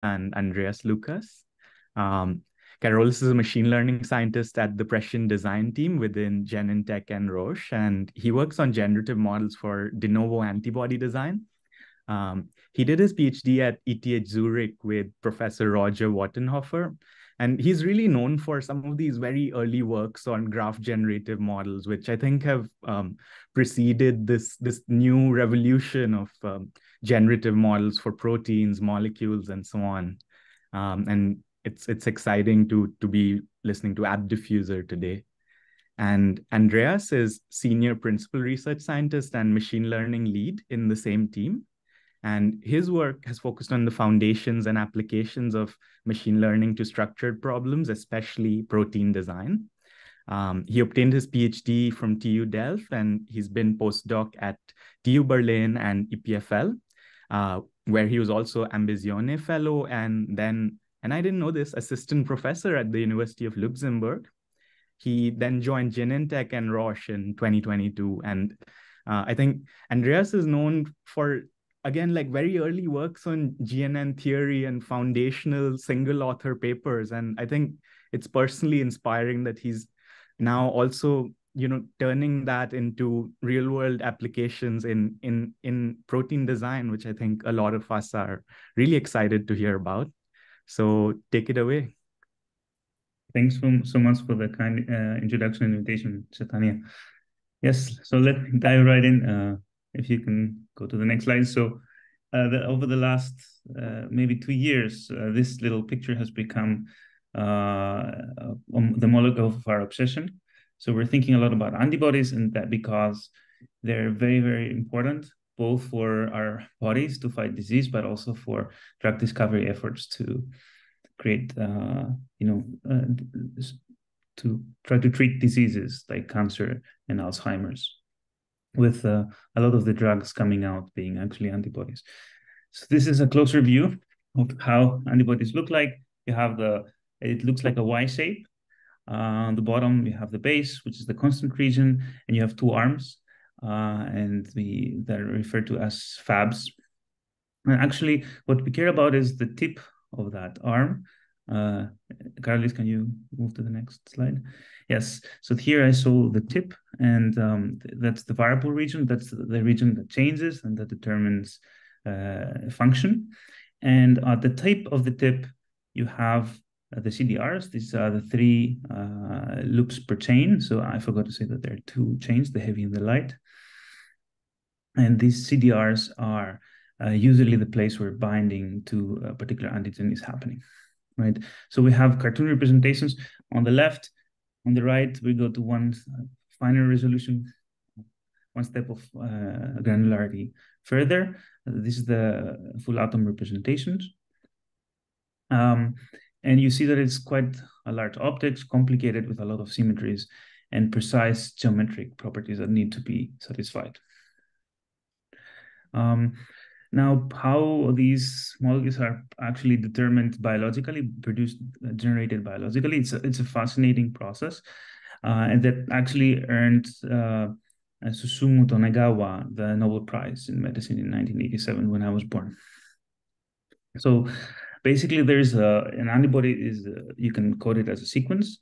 and Andreas Loukas. Um, Karolis is a machine learning scientist at the Prescient design team within Genentech and Roche, and he works on generative models for de novo antibody design. He did his PhD at ETH Zurich with Professor Roger Wattenhofer, and he's really known for some of these very early works on graph generative models, which I think have preceded this new revolution of generative models for proteins, molecules, and so on. And it's exciting to be listening to AbDiffuser today. And Andreas is senior principal research scientist and machine learning lead in the same team. And his work has focused on the foundations and applications of machine learning to structured problems, especially protein design. He obtained his PhD from TU Delft, and he's been postdoc at TU Berlin and EPFL, where he was also Ambizione Fellow, and then, and I didn't know this, assistant professor at the University of Luxembourg. He then joined Genentech and Roche in 2022. And I think Andreas is known for, again, like very early works on GNN theory and foundational single author papers. And I think it's personally inspiring that he's now also, turning that into real world applications in protein design, which I think a lot of us are really excited to hear about. So take it away. Thanks so much for the kind introduction and invitation, Chaitanya. Yes, so let me dive right in. If you can go to the next slide. So over the last maybe 2 years, this little picture has become the molecule of our obsession. So we're thinking a lot about antibodies, and that because they're very, very important, both for our bodies to fight disease, but also for drug discovery efforts to create, to try to treat diseases like cancer and Alzheimer's, with a lot of the drugs coming out being actually antibodies. So this is a closer view of how antibodies look like. You have it looks like a Y shape. On the bottom, you have the base, which is the constant region, and you have two arms, and they're referred to as fabs. And actually, what we care about is the tip of that arm. Karolis, can you move to the next slide? Yes, so here I saw the tip, and that's the variable region. That's the region that changes and that determines function. And at the tip of the tip, you have the CDRs. These are the 3 loops per chain. So I forgot to say that there are 2 chains, the heavy and the light. And these CDRs are usually the place where binding to a particular antigen is happening, right? So we have cartoon representations on the left. On the right, we go to one finer resolution, one step of granularity further. This is the full atom representations. And you see that it's quite a large optics, complicated with a lot of symmetries and precise geometric properties that need to be satisfied. Now, how these molecules are actually determined biologically, generated biologically, it's a fascinating process, and that actually earned Susumu Tonegawa the Nobel Prize in Medicine in 1987 when I was born. So basically, there's an antibody you can code it as a sequence,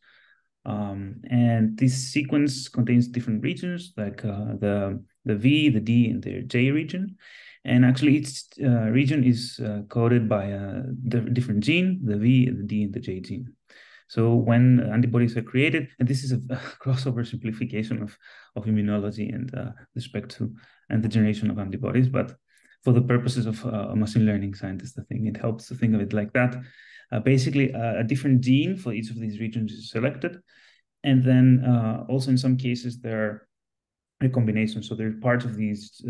and this sequence contains different regions like the V, the D, and the J region. And actually, each region is coded by a different gene, the V, the D, and the J gene. So when antibodies are created, and this is a crossover simplification of immunology and respect to and the generation of antibodies, but for the purposes of a machine learning scientist, I think it helps to think of it like that. Basically, a different gene for each of these regions is selected. And then also in some cases, there are recombination. So they're parts of these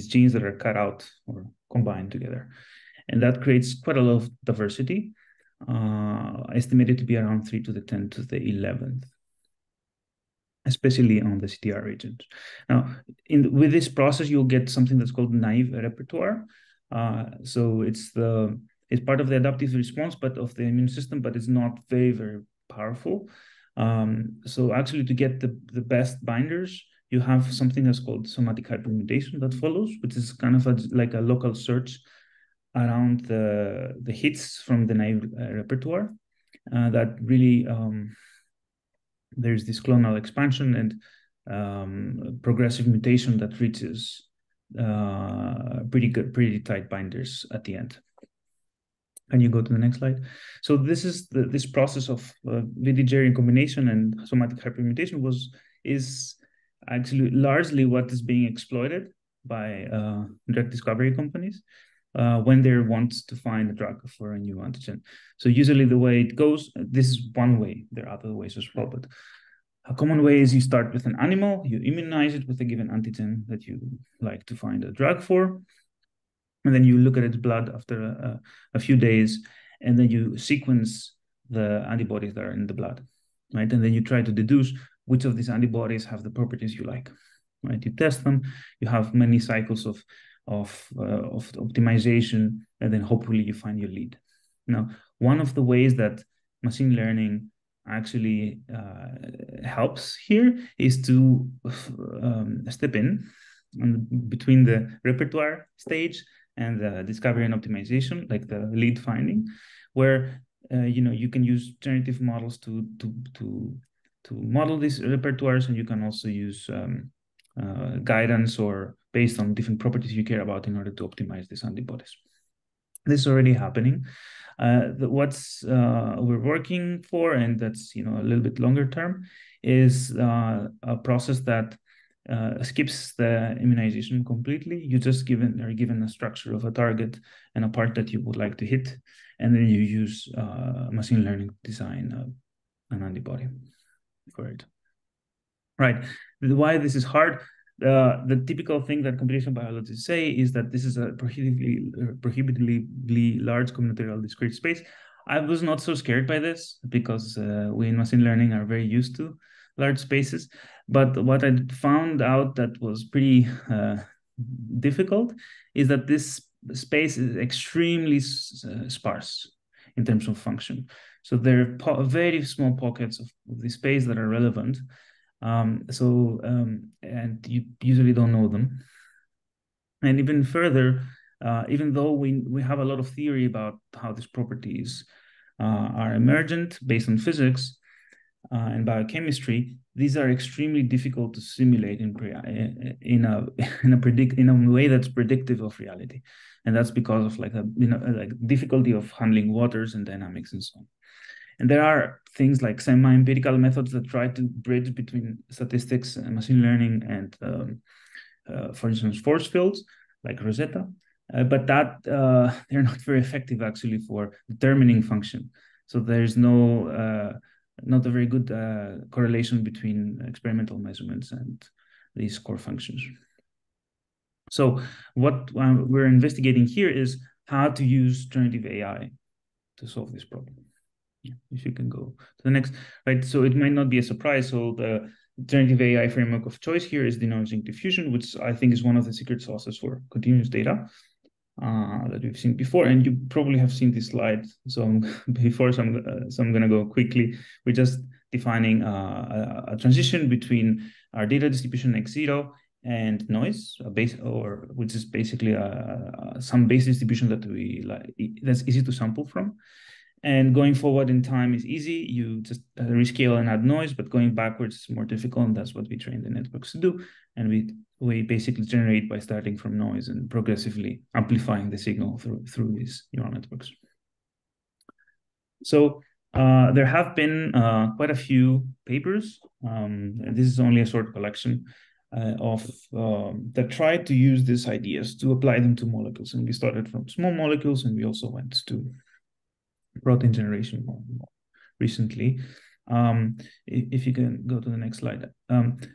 genes that are cut out or combined together. And that creates quite a lot of diversity, estimated to be around 3 to the 10 to the 11th, especially on the CDR regions. Now, with this process, you'll get something that's called naive repertoire. So it's part of the adaptive response, but of the immune system, but it's not very, very powerful. So actually, to get the best binders, you have something that's called somatic hypermutation that follows, which is kind of like a local search around the hits from the naive repertoire that really there's this clonal expansion and progressive mutation that reaches pretty tight binders at the end. Can you go to the next slide? So this is this process of VDJ recombination and somatic hypermutation is actually largely what is being exploited by drug discovery companies when they want to find a drug for a new antigen. So usually the way it goes, this is one way. There are other ways as well, but a common way is you start with an animal, you immunize it with a given antigen that you like to find a drug for, and then you look at its blood after a few days, and then you sequence the antibodies that are in the blood, right? And then you try to deduce which of these antibodies have the properties you like, right? You test them, you have many cycles of optimization, and then hopefully you find your lead. Now, one of the ways that machine learning actually helps here is to step in between the repertoire stage and the discovery and optimization, like the lead finding, where you can use generative models to model these repertoires, and you can also use guidance or based on different properties you care about in order to optimize these antibodies. This is already happening. What's we're working for, and that's a little bit longer term, is a process that skips the immunization completely. You just are given a structure of a target and a part that you would like to hit, and then you use machine learning to design an antibody for it. Right. Why this is hard? The typical thing that computational biologists say is that this is a prohibitively large combinatorial discrete space. I was not so scared by this because we in machine learning are very used to large spaces. But what I found out that was pretty difficult is that this space is extremely sparse in terms of function. So there are very small pockets of the space that are relevant. And you usually don't know them. And even further, even though we have a lot of theory about how these properties are emergent based on physics and biochemistry, these are extremely difficult to simulate in a way that's predictive of reality, and that's because of like difficulty of handling waters and dynamics and so on. And there are things like semi-empirical methods that try to bridge between statistics and machine learning and, for instance, force fields like Rosetta, but that they're not very effective actually for determining function. So there's not a very good correlation between experimental measurements and these core functions. So what we're investigating here is how to use generative AI to solve this problem. If you can go to the next, right? So it might not be a surprise. So the generative AI framework of choice here is denoising diffusion, which I think is one of the secret sauces for continuous data that we've seen before. And you probably have seen this slide. So I'm going to go quickly. We're just defining a transition between our data distribution X0 and noise, which is basically some base distribution that we like that's easy to sample from. And going forward in time is easy. You just rescale and add noise, but going backwards is more difficult, and that's what we train the networks to do. And we basically generate by starting from noise and progressively amplifying the signal through these neural networks. So there have been quite a few papers. This is only a short collection that tried to use these ideas to apply them to molecules. And we started from small molecules, and we also went to protein generation recently. If you can go to the next slide.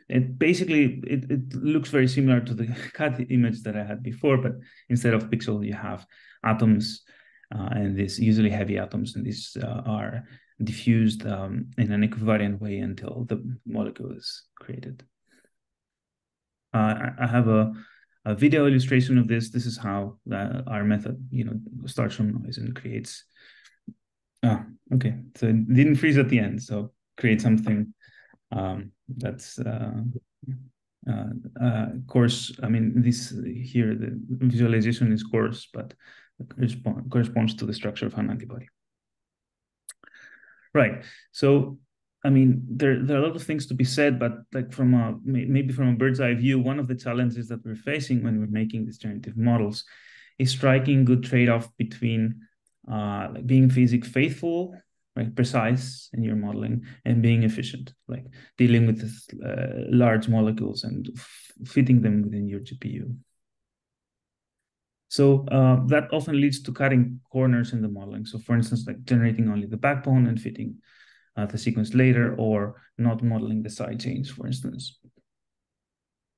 It looks very similar to the cat image that I had before, but instead of pixels, you have atoms, and these usually heavy atoms, and these are diffused in an equivariant way until the molecule is created. I have a video illustration of this. This is how our method, starts from noise and creates. Okay, so it didn't freeze at the end, so create something that's coarse. I mean, this here, the visualization is coarse, but corresponds to the structure of an antibody. Right. So, I mean, there are a lot of things to be said, but like maybe from a bird's eye view, one of the challenges that we're facing when we're making these generative models is striking good trade-off between like being physics faithful, right, precise in your modeling, and being efficient, like dealing with this, large molecules and fitting them within your GPU. So that often leads to cutting corners in the modeling. So for instance, like generating only the backbone and fitting the sequence later, or not modeling the side chains, for instance.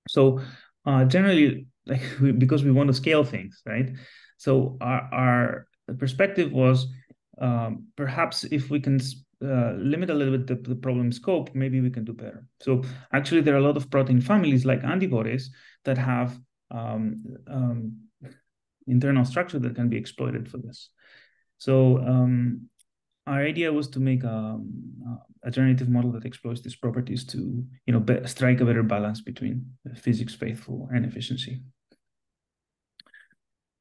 So generally, like because we want to scale things, right? So our perspective was perhaps if we can limit a little bit the problem scope, maybe we can do better. So actually, there are a lot of protein families like antibodies that have internal structure that can be exploited for this. So our idea was to make a generative model that exploits these properties to, strike a better balance between physics faithful and efficiency.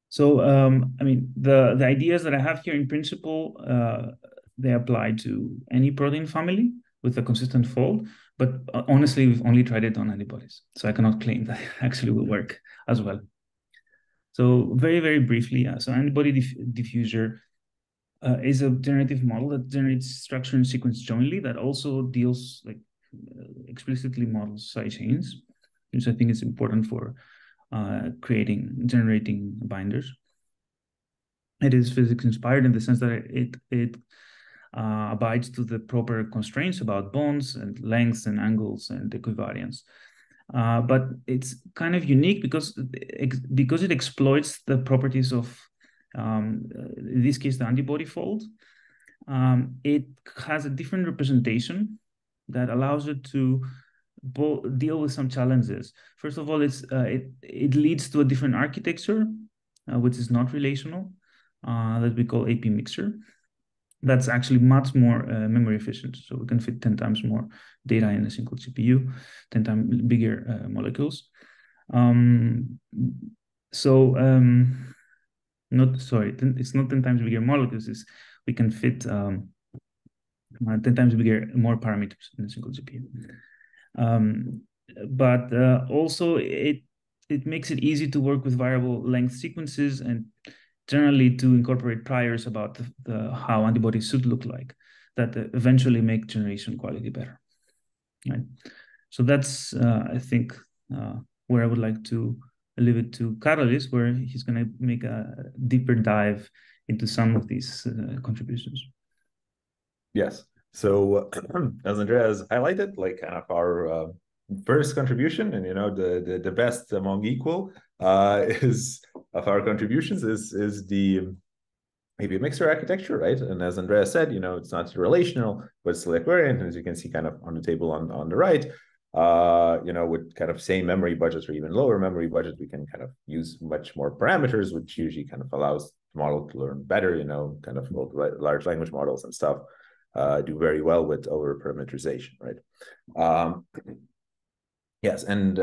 So, I mean, the ideas that I have here in principle, they apply to any protein family with a consistent fold, but honestly, we've only tried it on antibodies. So I cannot claim that it actually will work as well. So very, very briefly, so antibody diffuser is a generative model that generates structure and sequence jointly, that also deals explicitly models side chains, which I think is important for generating binders. It is physics inspired in the sense that it abides to the proper constraints about bonds and lengths and angles and equivariance. But it's kind of unique because it exploits the properties of, in this case, the antibody fold. It has a different representation that allows it to deal with some challenges. First of all, it leads to a different architecture, which is not relational, that we call AP mixer. That's actually much more memory efficient. So we can fit 10 times more data in a single GPU, 10 times bigger molecules. It's not 10 times bigger molecules. We can fit 10 times bigger, more parameters in a single GPU. But also it makes it easy to work with variable length sequences and generally to incorporate priors about how antibodies should look like that eventually make generation quality better. Right. So that's, I think, where I would like to leave it to Karolis, where he's going to make a deeper dive into some of these contributions. Yes. So as Andreas highlighted, like kind of our first contribution, and the best among equal is of our contributions is the maybe a mixer architecture, right? And as Andreas said, it's not relational, but it's equivariant, and as you can see kind of on the table on the right, with kind of same memory budgets or even lower memory budget, we can kind of use much more parameters, which usually kind of allows the model to learn better, kind of large language models and stuff do very well with over parameterization, right? Yes, and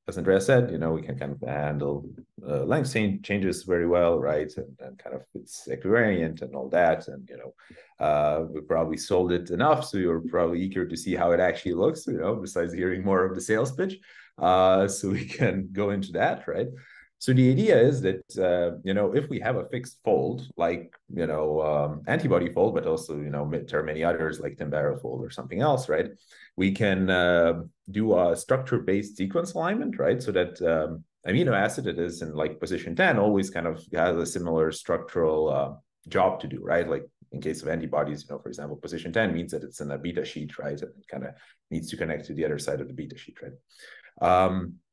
as Andreas said, we can kind of handle length changes very well, right? And kind of it's equivariant and all that. And, we probably sold it enough. So you're probably eager to see how it actually looks, besides hearing more of the sales pitch. So we can go into that, right? So the idea is that, if we have a fixed fold, like, antibody fold, but also, there are many others like Timbera fold or something else, right? We can do a structure-based sequence alignment, right? So that amino acid that is in like position 10 always kind of has a similar structural job to do, right? Like in case of antibodies, for example, position 10 means that it's in a beta sheet, right? And it kind of needs to connect to the other side of the beta sheet, right?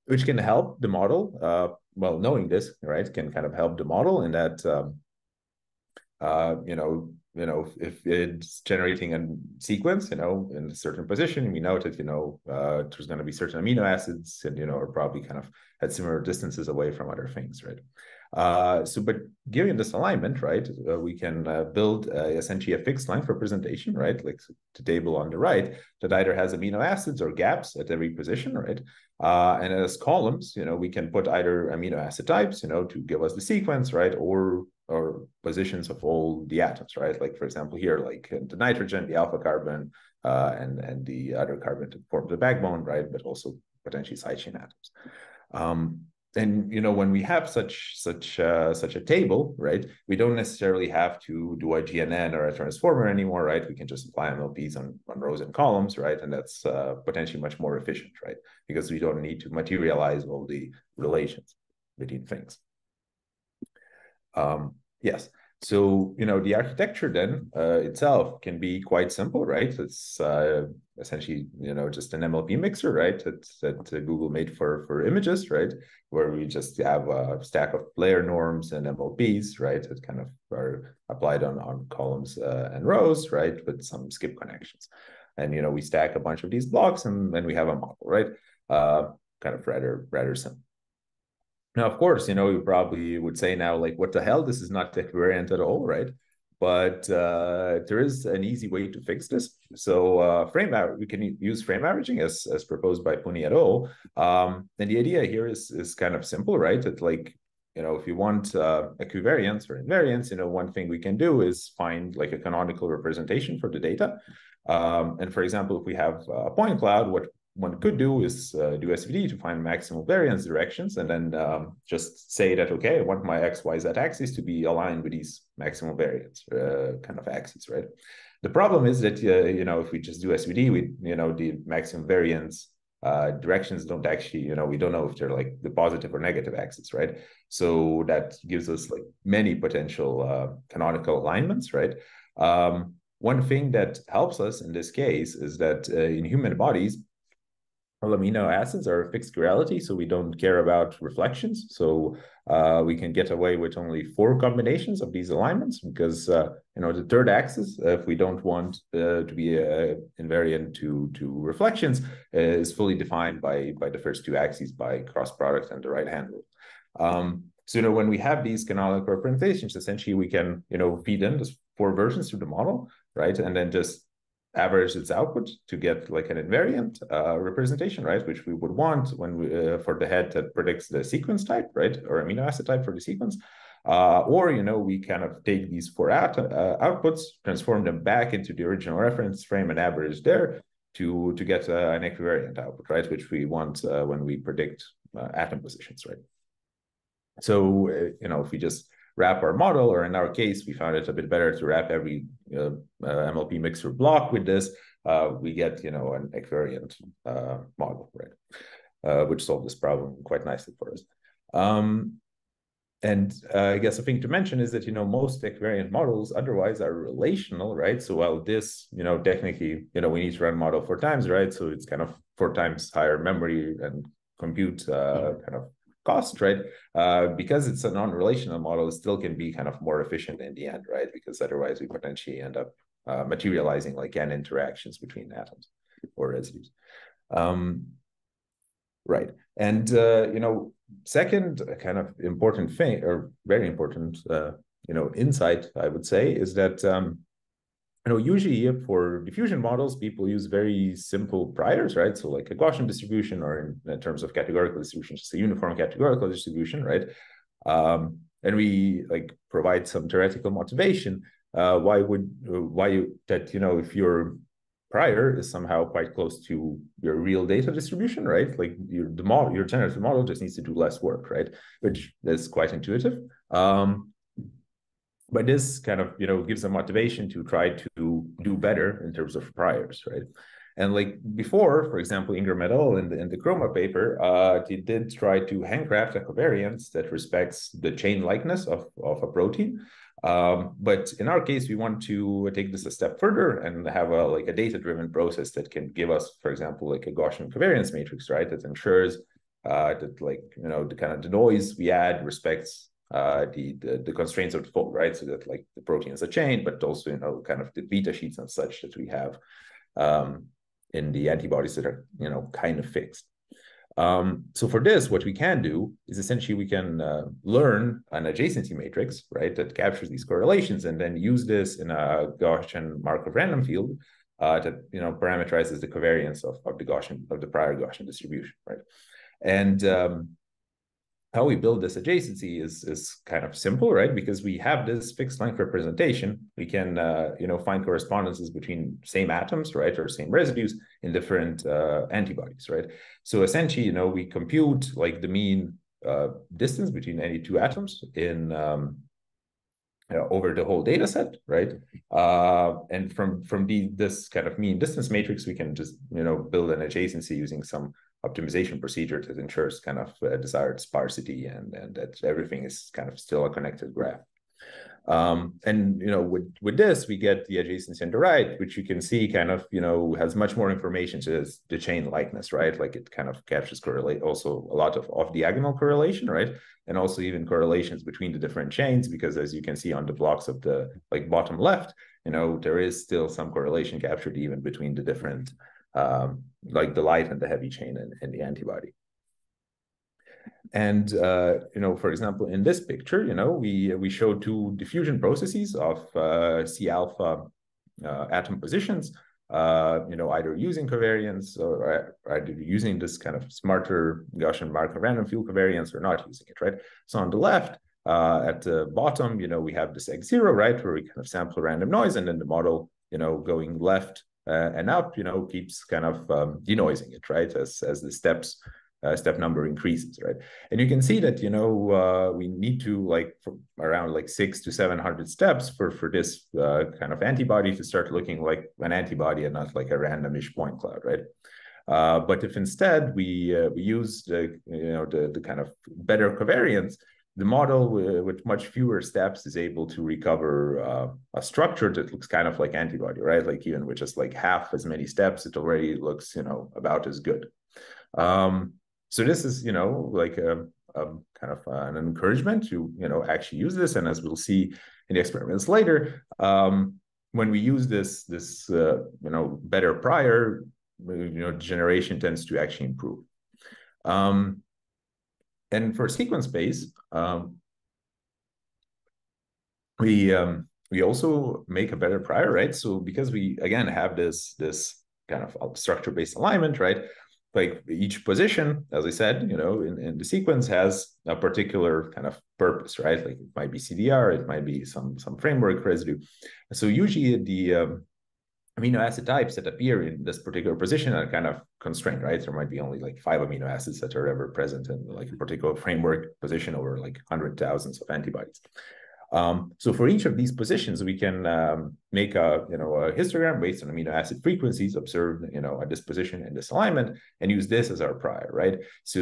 Which can help the model. Well, knowing this, right, can kind of help the model in that, if it's generating a sequence, in a certain position, we know that, there's going to be certain amino acids and, are probably kind of at similar distances away from other things, right? But given this alignment, right, we can build essentially a fixed length representation, right, like the table on the right, that either has amino acids or gaps at every position, right? And as columns, we can put either amino acid types, to give us the sequence, right, or positions of all the atoms, right? Like, for example, here, like the nitrogen, the alpha carbon, and the other carbon to form the backbone, right? But also potentially side chain atoms. And when we have such a table, right, we don't necessarily have to do a GNN or a transformer anymore, right? We can just apply MLPs on rows and columns, right? And that's potentially much more efficient, right? Because we don't need to materialize all the relations between things. Yes. So, the architecture then itself can be quite simple, right? It's essentially, just an MLP mixer, right? That Google made for images, right? Where we just have a stack of layer norms and MLPs, right? That kind of are applied on columns and rows, right? With some skip connections. And, we stack a bunch of these blocks and then we have a model, right? Kind of rather simple. Now, of course, you probably would say now, like, what the hell? This is not equivariant at all, right? But there is an easy way to fix this. So we can use frame averaging as proposed by Puni et al. And the idea here is kind of simple, right? That, like, if you want equivariance or invariance, one thing we can do is find like a canonical representation for the data. And for example, if we have a point cloud, what one could do is do SVD to find maximal variance directions, and then just say that, okay, I want my X, Y, Z axis to be aligned with these maximal variance kind of axes, right? The problem is that, if we just do SVD, the maximum variance directions don't actually, we don't know if they're like the positive or negative axis, right? So that gives us like many potential canonical alignments, right? One thing that helps us in this case is that in human bodies, all amino acids are fixed chirality, so we don't care about reflections. So we can get away with only 4 combinations of these alignments because, the third axis, if we don't want to be invariant to reflections, is fully defined by the first 2 axes by cross product and the right-hand rule. So, when we have these canonical representations, essentially we can, feed in these 4 versions to the model, right? And then just average its output to get like an invariant representation, right? Which we would want when for the head that predicts the sequence type, right? Or amino acid type for the sequence. Or, we kind of take these 4 outputs, transform them back into the original reference frame and average there to get an equivariant output, right? Which we want when we predict atom positions, right? So, if we just wrap our model, or in our case, we found it a bit better to wrap every MLP mixer block with this, we get, an equivariant model, right? Which solved this problem quite nicely for us. And I guess a thing to mention is that, most equivariant models otherwise are relational, right? So while this, technically, we need to run model 4 times, right? So it's kind of 4 times higher memory and compute kind of cost, right? Because it's a non-relational model, it still can be kind of more efficient in the end, right? Because otherwise we potentially end up materializing like n interactions between atoms or residues. Right. And, second kind of important thing, or very important, insight, I would say, is that, usually for diffusion models, people use very simple priors, right? So like a Gaussian distribution, or in terms of categorical distribution, just a uniform categorical distribution, right? And we like provide some theoretical motivation. If your prior is somehow quite close to your real data distribution, right? Like your generative model just needs to do less work, right? Which is quite intuitive. But this kind of, gives a motivation to try to do better in terms of priors, right? And like before, for example, Ingram et al. in the Chroma paper, they did try to handcraft a covariance that respects the chain likeness of a protein. But in our case, we want to take this a step further and have a data-driven process that can give us, for example, like a Gaussian covariance matrix, right? That ensures that the kind of the noise we add respects the constraints of the fold, right? So that like the protein is a chain, but also, kind of the beta sheets and such that we have in the antibodies that are, kind of fixed. So for this, what we can do is essentially we can learn an adjacency matrix, right, that captures these correlations, and then use this in a Gaussian Markov random field that parameterizes the covariance of the prior Gaussian distribution, right? And how we build this adjacency is kind of simple, right? Because we have this fixed length representation, we can find correspondences between same atoms, right, or same residues in different antibodies, right? So essentially, we compute like the mean distance between any two atoms in over the whole data set, right? And from this kind of mean distance matrix, we can just build an adjacency using some optimization procedure that ensures kind of desired sparsity and that everything is kind of still a connected graph. And with this, we get the adjacency on the right, which you can see kind of has much more information to the chain likeness, right? Like it kind of captures also a lot of off-diagonal correlation, right? And also even correlations between the different chains, because as you can see on the blocks of the bottom left, there is still some correlation captured even between the different like the light and the heavy chain and the antibody. And for example, in this picture, we show two diffusion processes of C alpha atom positions, either using covariance or either using this kind of smarter Gaussian Markov random field covariance or not using it, right? So on the left, at the bottom, we have this x0, right, where we kind of sample random noise, and then the model, going left and up, keeps kind of denoising it, right, as the step number increases, right? And you can see that, we need to around 600 to 700 steps for this kind of antibody to start looking like an antibody and not like a randomish point cloud, right? But if instead we use the kind of better covariance, the model with much fewer steps is able to recover a structure that looks kind of like antibody, right? Like even with just half as many steps, it already looks, about as good. So this is, like a kind of an encouragement to, actually use this. And as we'll see in the experiments later, when we use this better prior, generation tends to actually improve. And for sequence space, we also make a better prior, right? So because we again have this kind of structure-based alignment, right? Like each position, as I said, in the sequence has a particular kind of purpose, right? Like it might be CDR, it might be some framework residue. So usually the amino acid types that appear in this particular position are kind of constrained, right? There might be only 5 amino acids that are ever present in a particular framework position over 100,000s of antibodies. So for each of these positions, we can make a histogram based on amino acid frequencies observed at this position and this alignment, and use this as our prior, right? So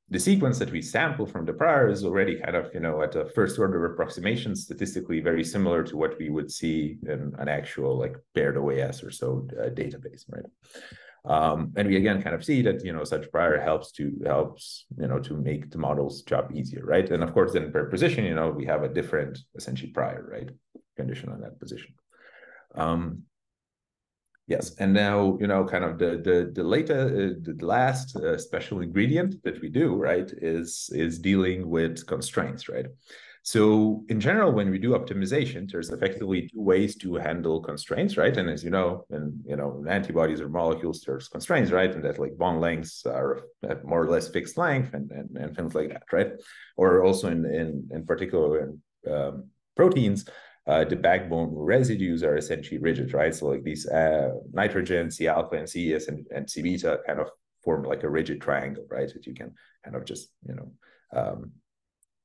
the sequence that we sample from the prior is already kind of at a first order approximation, statistically very similar to what we would see in an actual paired OAS or so database, right? And we again kind of see that such prior helps to make the model's job easier, right? And of course, then per position, we have a different essentially prior, right, condition on that position. Yes, and now kind of the last special ingredient that we do, right, is dealing with constraints, right? So in general, when we do optimization, there's effectively 2 ways to handle constraints, right? And as in antibodies or molecules, there's constraints, right? And that bond lengths are at more or less fixed length and things like that, right? Or also in particular in proteins, the backbone residues are essentially rigid, right? So these nitrogen, C alpha, and CES and C beta kind of form a rigid triangle, right? That you can kind of just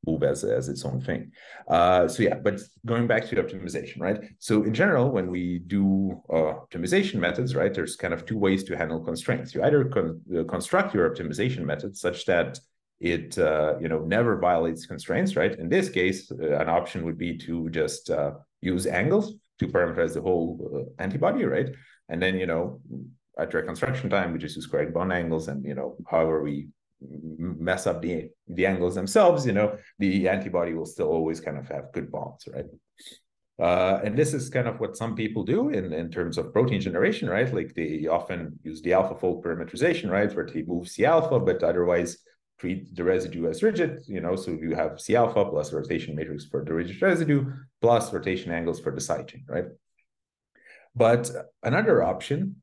move as its own thing. So yeah, but going back to optimization, right? So in general, when we do optimization methods, right, there's kind of 2 ways to handle constraints. You either construct your optimization method such that it never violates constraints, right? In this case, an option would be to just use angles to parameterize the whole antibody, right? And then at reconstruction time, we just use correct bond angles, and however we mess up the angles themselves, the antibody will still always kind of have good bonds, right? And this is kind of what some people do in terms of protein generation, right? Like they often use the AlphaFold parametrization, right? Where they move C alpha, but otherwise treat the residue as rigid, so you have C alpha plus rotation matrix for the rigid residue, plus rotation angles for the side chain, right? But another option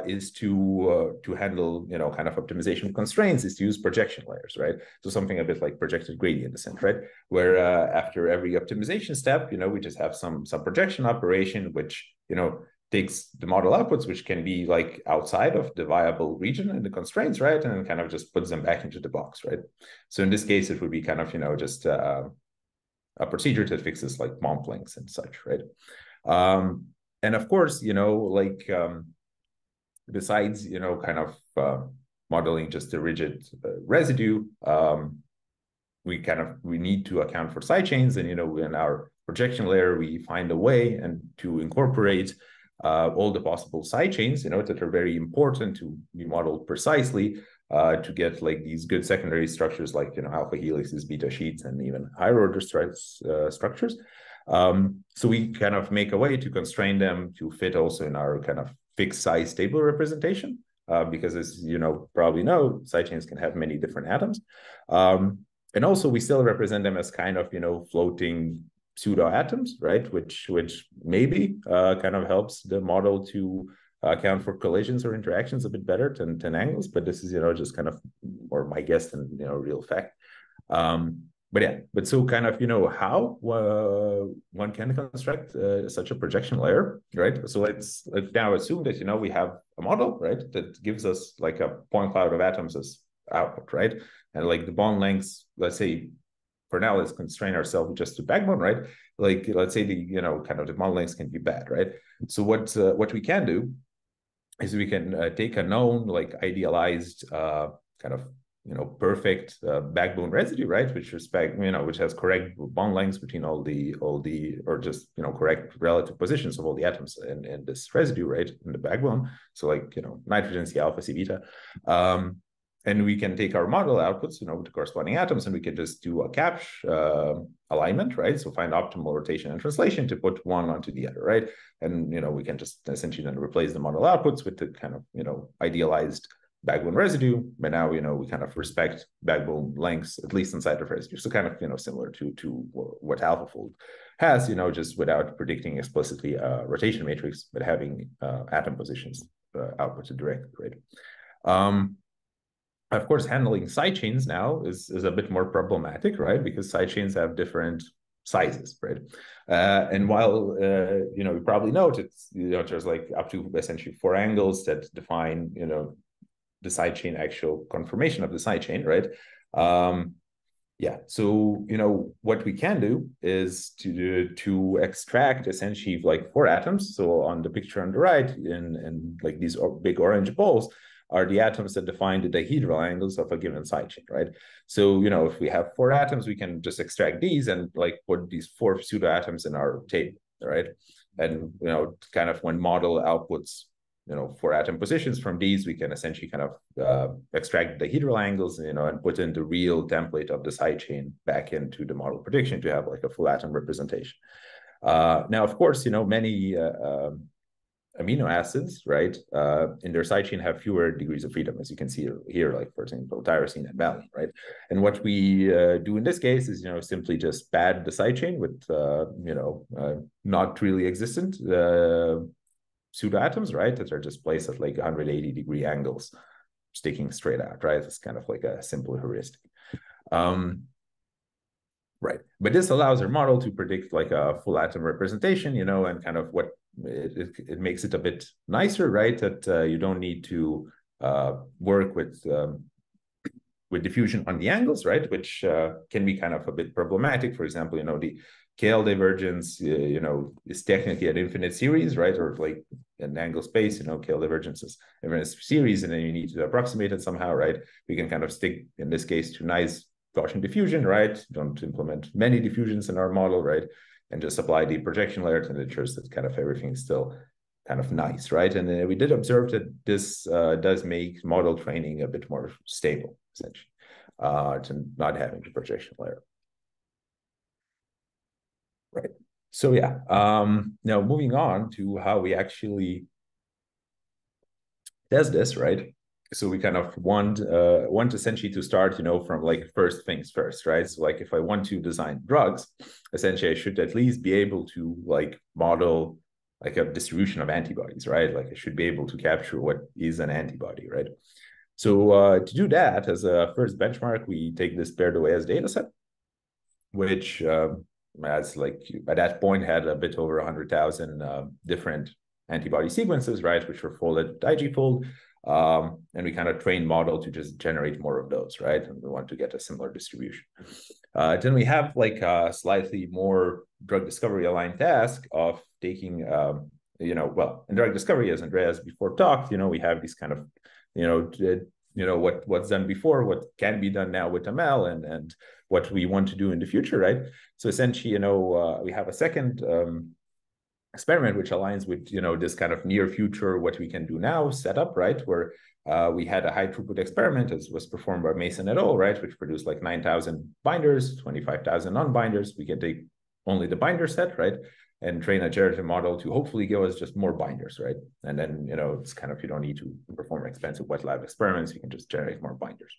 is to handle, kind of optimization constraints is to use projection layers, right? So something a bit like projected gradient descent, right? Where after every optimization step, we just have some projection operation, which, takes the model outputs, which can be like outside of the viable region and the constraints, right? And then kind of just puts them back into the box, right? So in this case, it would be kind of, just a procedure that fixes like bond lengths and such, right? And of course, besides, kind of modeling just the rigid residue, we need to account for side chains. And, in our projection layer, we find a way and to incorporate all the possible side chains, that are very important to be modeled precisely to get like these good secondary structures like, alpha helixes, beta sheets, and even higher order structures. So we kind of make a way to constrain them to fit also in our kind of fixed size stable representation, because as probably know, side chains can have many different atoms. And also we still represent them as kind of, floating pseudo atoms, right? Which maybe kind of helps the model to account for collisions or interactions a bit better than angles. But this is, just kind of more my guess than, real fact. But yeah, so kind of, how one can construct such a projection layer, right? So let's now assume that, we have a model, right, that gives us like a point cloud of atoms as output, right? And like the bond lengths, let's say, for now, let's constrain ourselves just to backbone, right? Like, let's say the, kind of the bond lengths can be bad, right? So what we can do is we can take a known, like idealized kind of, perfect backbone residue, right? Which which has correct bond lengths between all the, or just, correct relative positions of all the atoms in this residue, right? In the backbone. So like, nitrogen, C alpha, C beta. And we can take our model outputs, with the corresponding atoms, and we can just do a CAPS alignment, right? So find optimal rotation and translation to put one onto the other, right? And, we can just essentially then replace the model outputs with the kind of, idealized backbone residue. But now, we kind of respect backbone lengths, at least inside of residue. So kind of, similar to what AlphaFold has, just without predicting explicitly a rotation matrix, but having atom positions outputted directly, right? Of course, handling sidechains now is a bit more problematic, right? Because sidechains have different sizes, right? And while, you probably note it's, there's like up to essentially 4 angles that define, the sidechain actual conformation of the sidechain, right? Yeah, so, what we can do is to extract essentially like 4 atoms. So on the picture on the right, in like these big orange balls, are the atoms that define the dihedral angles of a given sidechain, right? So, if we have 4 atoms, we can just extract these and like put these 4 pseudo atoms in our table, right? And, kind of when model outputs, 4 atom positions from these, we can essentially kind of extract the dihedral angles, and put in the real template of the sidechain back into the model prediction to have like a full atom representation. Now, of course, many amino acids, right, in their sidechain have fewer degrees of freedom, as you can see here, like, for example, tyrosine and valine, right? And what we do in this case is, simply just pad the sidechain with, not really existent pseudoatoms, right, that are just placed at like 180-degree angles, sticking straight out, right? It's kind of like a simple heuristic. Right. But this allows our model to predict like a full atom representation, and kind of what it makes it a bit nicer, right? That you don't need to work with diffusion on the angles, right? Which can be kind of a bit problematic. For example, the KL divergence, is technically an infinite series, right? Or like an angle space, KL divergence is an infinite series, and then you need to approximate it somehow, right? We can kind of stick, in this case, to nice Gaussian diffusion, right? Don't implement many diffusions in our model, right? And just apply the projection layer to ensure that kind of everything's still kind of nice, right? And then we did observe that this does make model training a bit more stable, essentially, to not having the projection layer. Right. So yeah, now moving on to how we actually test this, right? So we kind of want essentially to start, from like first things first, right? So like if I want to design drugs, essentially I should at least be able to like model like a distribution of antibodies, right? Like I should be able to capture what is an antibody, right? So to do that, as a first benchmark, we take this paired OAS data set, which as like at that point had a bit over 100,000 different antibody sequences, right, which were folded IG-fold. And we kind of train model to just generate more of those, right? And we want to get a similar distribution. Then we have like a slightly more drug discovery aligned task of taking, well, in drug discovery, as Andreas before talked, we have these kind of, what's done before, what can be done now with ML, and what we want to do in the future, right? So essentially, we have a second experiment which aligns with this kind of near future what we can do now setup, right? Where we had a high throughput experiment, as was performed by Mason et al., right, which produced like 9,000 binders, 25,000 non-binders. We can take only the binder set, right, and train a generative model to hopefully give us just more binders, right? And then it's kind of, you don't need to perform expensive wet lab experiments. You can just generate more binders.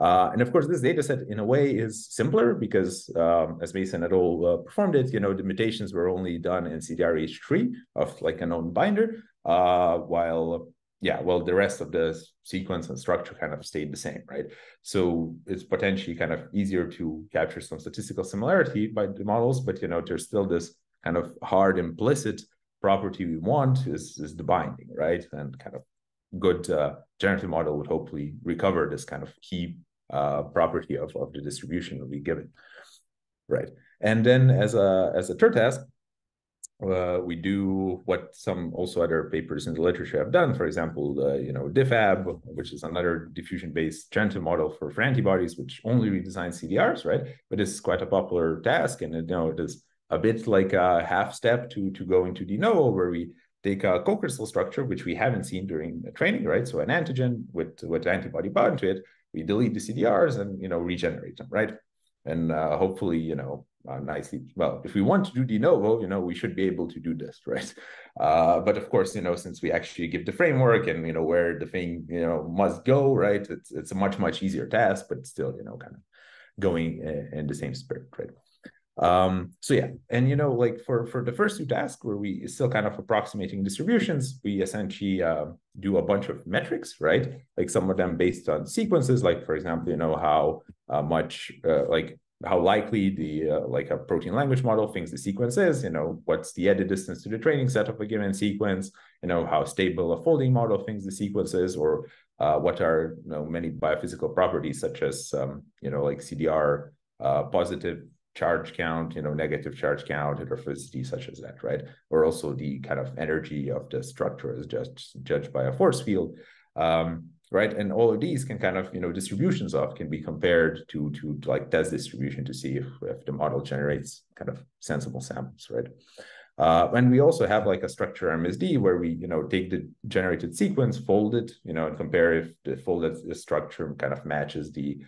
And of course, this data set in a way is simpler because as Mason et al. Performed it, the mutations were only done in CDRH3 of like a known binder, while the rest of the sequence and structure kind of stayed the same, right? So it's potentially kind of easier to capture some statistical similarity by the models, but there's still this kind of hard implicit property we want is the binding, right? And kind of good generative model would hopefully recover this kind of key property of the distribution will be given, right? And then as a third task, we do what some also other papers in the literature have done. For example, DiffAb, which is another diffusion-based generative model for antibodies, which only redesigns CDRs, right? But it's quite a popular task, and it is a bit like a half step to going to de novo, where we take a co-crystal structure, which we haven't seen during the training, right? So an antigen with antibody bound to it, we delete the CDRs and regenerate them, right? And hopefully, nicely. Well, if we want to do de novo, we should be able to do this, right? But of course, since we actually give the framework and where the thing must go, right? It's a much easier task, but still, kind of going in the same spirit, right? So yeah, and like for the first two tasks where we still kind of approximating distributions, we essentially do a bunch of metrics, right? Like some of them based on sequences, like for example, how much like how likely the like a protein language model thinks the sequence is, what's the edit distance to the training set of a given sequence, how stable a folding model thinks the sequence is, or what are many biophysical properties such as like CDR positive charge count, negative charge count, heterophobicity, such as that, right? Or also the kind of energy of the structure is just judged by a force field, right? And all of these can kind of, distributions of can be compared to like test distribution to see if the model generates kind of sensible samples, right? And we also have like a structure MSD where we, take the generated sequence, fold it, and compare if the folded structure kind of matches the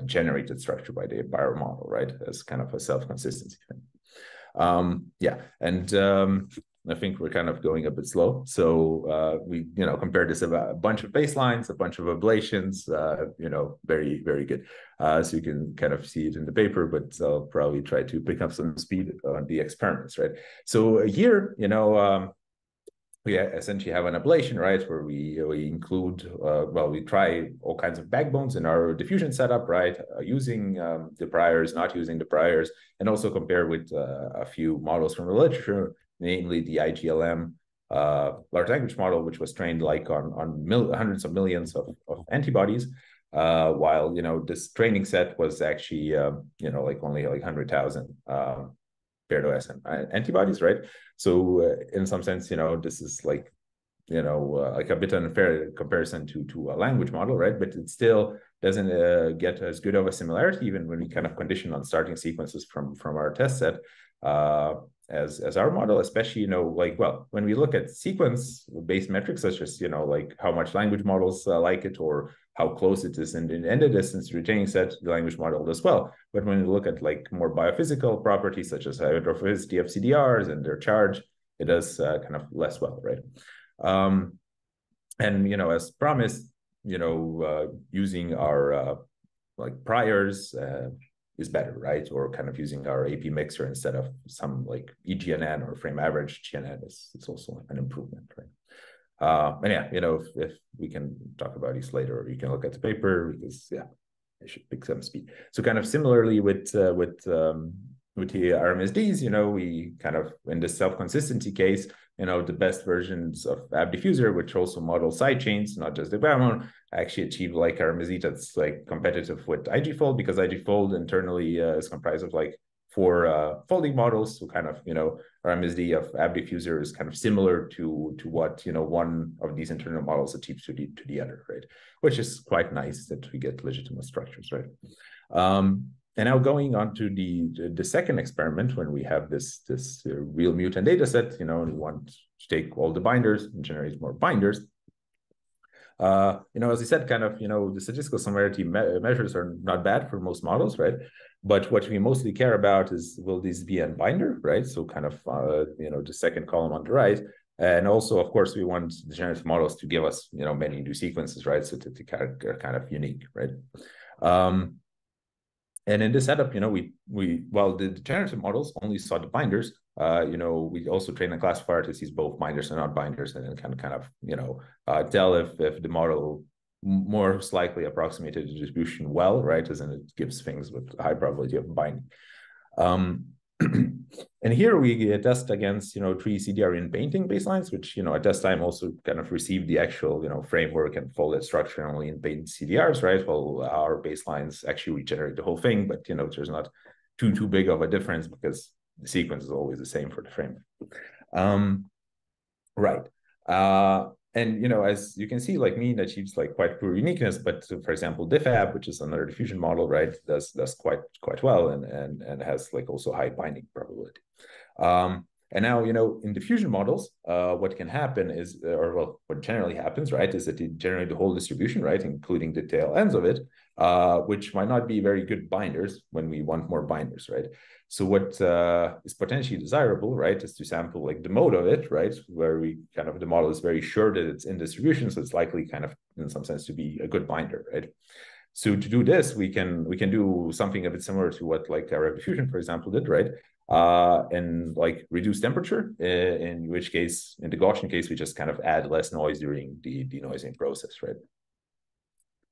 generated structure by our model, right? As kind of a self-consistency thing. And I think we're kind of going a bit slow. So we, compared this a bunch of baselines, a bunch of ablations, very, very good. So you can kind of see it in the paper, but I'll probably try to pick up some speed on the experiments, right? So here, we essentially have an ablation, right, where we include, we try all kinds of backbones in our diffusion setup, right, using the priors, not using the priors, and also compare with a few models from the literature, namely the IGLM large language model, which was trained like on hundreds of millions of antibodies, while, this training set was actually, like only like 100,000 paired OS antibodies, right? So in some sense, this is like, like a bit unfair comparison to a language model, right? But it still doesn't get as good of a similarity, even when we kind of condition on starting sequences from our test set as our model, especially, when we look at sequence-based metrics, such as, like how much language models like it, or how close it is in the distance retaining set, the language model does well. But when you look at like more biophysical properties such as hydrophobicity of CDRs and their charge, it does kind of less well, right? And as promised, using our like priors is better, right? Or kind of using our AP mixer instead of some like eGNN or frame average GNN is also an improvement, right? And yeah, if we can talk about these later, or you can look at the paper because it should pick some speed. So kind of similarly with the RMSDs, we kind of in the self-consistency case, the best versions of AbDiffuser, which also model side chains, not just the backbone, actually achieve like RMSD that's like competitive with IgFold, because IgFold internally is comprised of like 4 folding models. So kind of, RMSD of AbDiffuser is kind of similar to what, one of these internal models achieves to the other, right? Which is quite nice that we get legitimate structures, right? And now going on to the second experiment, when we have this real mutant data set, and we want to take all the binders and generate more binders. As I said, kind of, the statistical similarity measures are not bad for most models, right? But what we mostly care about is, will these be a binder, right? So kind of, the second column on the right. And also, of course, we want the generative models to give us, many new sequences, right? So to kind of unique, right? And in this setup, while the generative models only saw the binders, we also train a classifier to see both binders and not binders, and then kind of tell if the model more likely approximated the distribution well, right? As in it gives things with a high probability of binding. And here we test against, 3 CDR in painting baselines, which, at this time also kind of received the actual, framework and folded structure only in paint CDRs, right? Well, our baselines actually regenerate the whole thing, but, there's not too big of a difference because the sequence is always the same for the frame. Right. And, as you can see, like mean achieves like quite poor uniqueness, but for example, diffab, which is another diffusion model, right, does quite well and has like also high binding probability. And now, in diffusion models, what can happen is, what generally happens, right, is that you generate the whole distribution, right, including the tail ends of it, which might not be very good binders when we want more binders, right? So what is potentially desirable, right, is to sample like the mode of it, right, where we kind of, the model is very sure that it's in distribution, so it's likely kind of in some sense to be a good binder, right? So to do this, we can do something a bit similar to what like our diffusion, for example, did, right? And like reduce temperature, in which case, in the Gaussian case, we just kind of add less noise during the denoising process, right?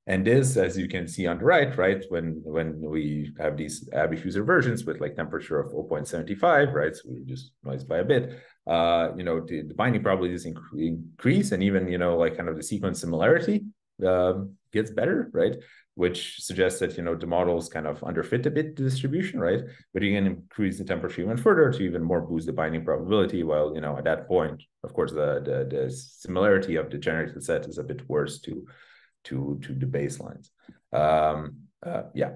And this, as you can see on the right, when we have these AbDiffuser versions with like temperature of 0.75, right? So we reduce noise by a bit, the binding probabilities increase, and even, like kind of the sequence similarity gets better, right? Which suggests that, the models kind of underfit a bit the distribution, right? But you can increase the temperature even further to even more boost the binding probability, while, at that point, of course, the similarity of the generated set is a bit worse to the baselines. Yeah.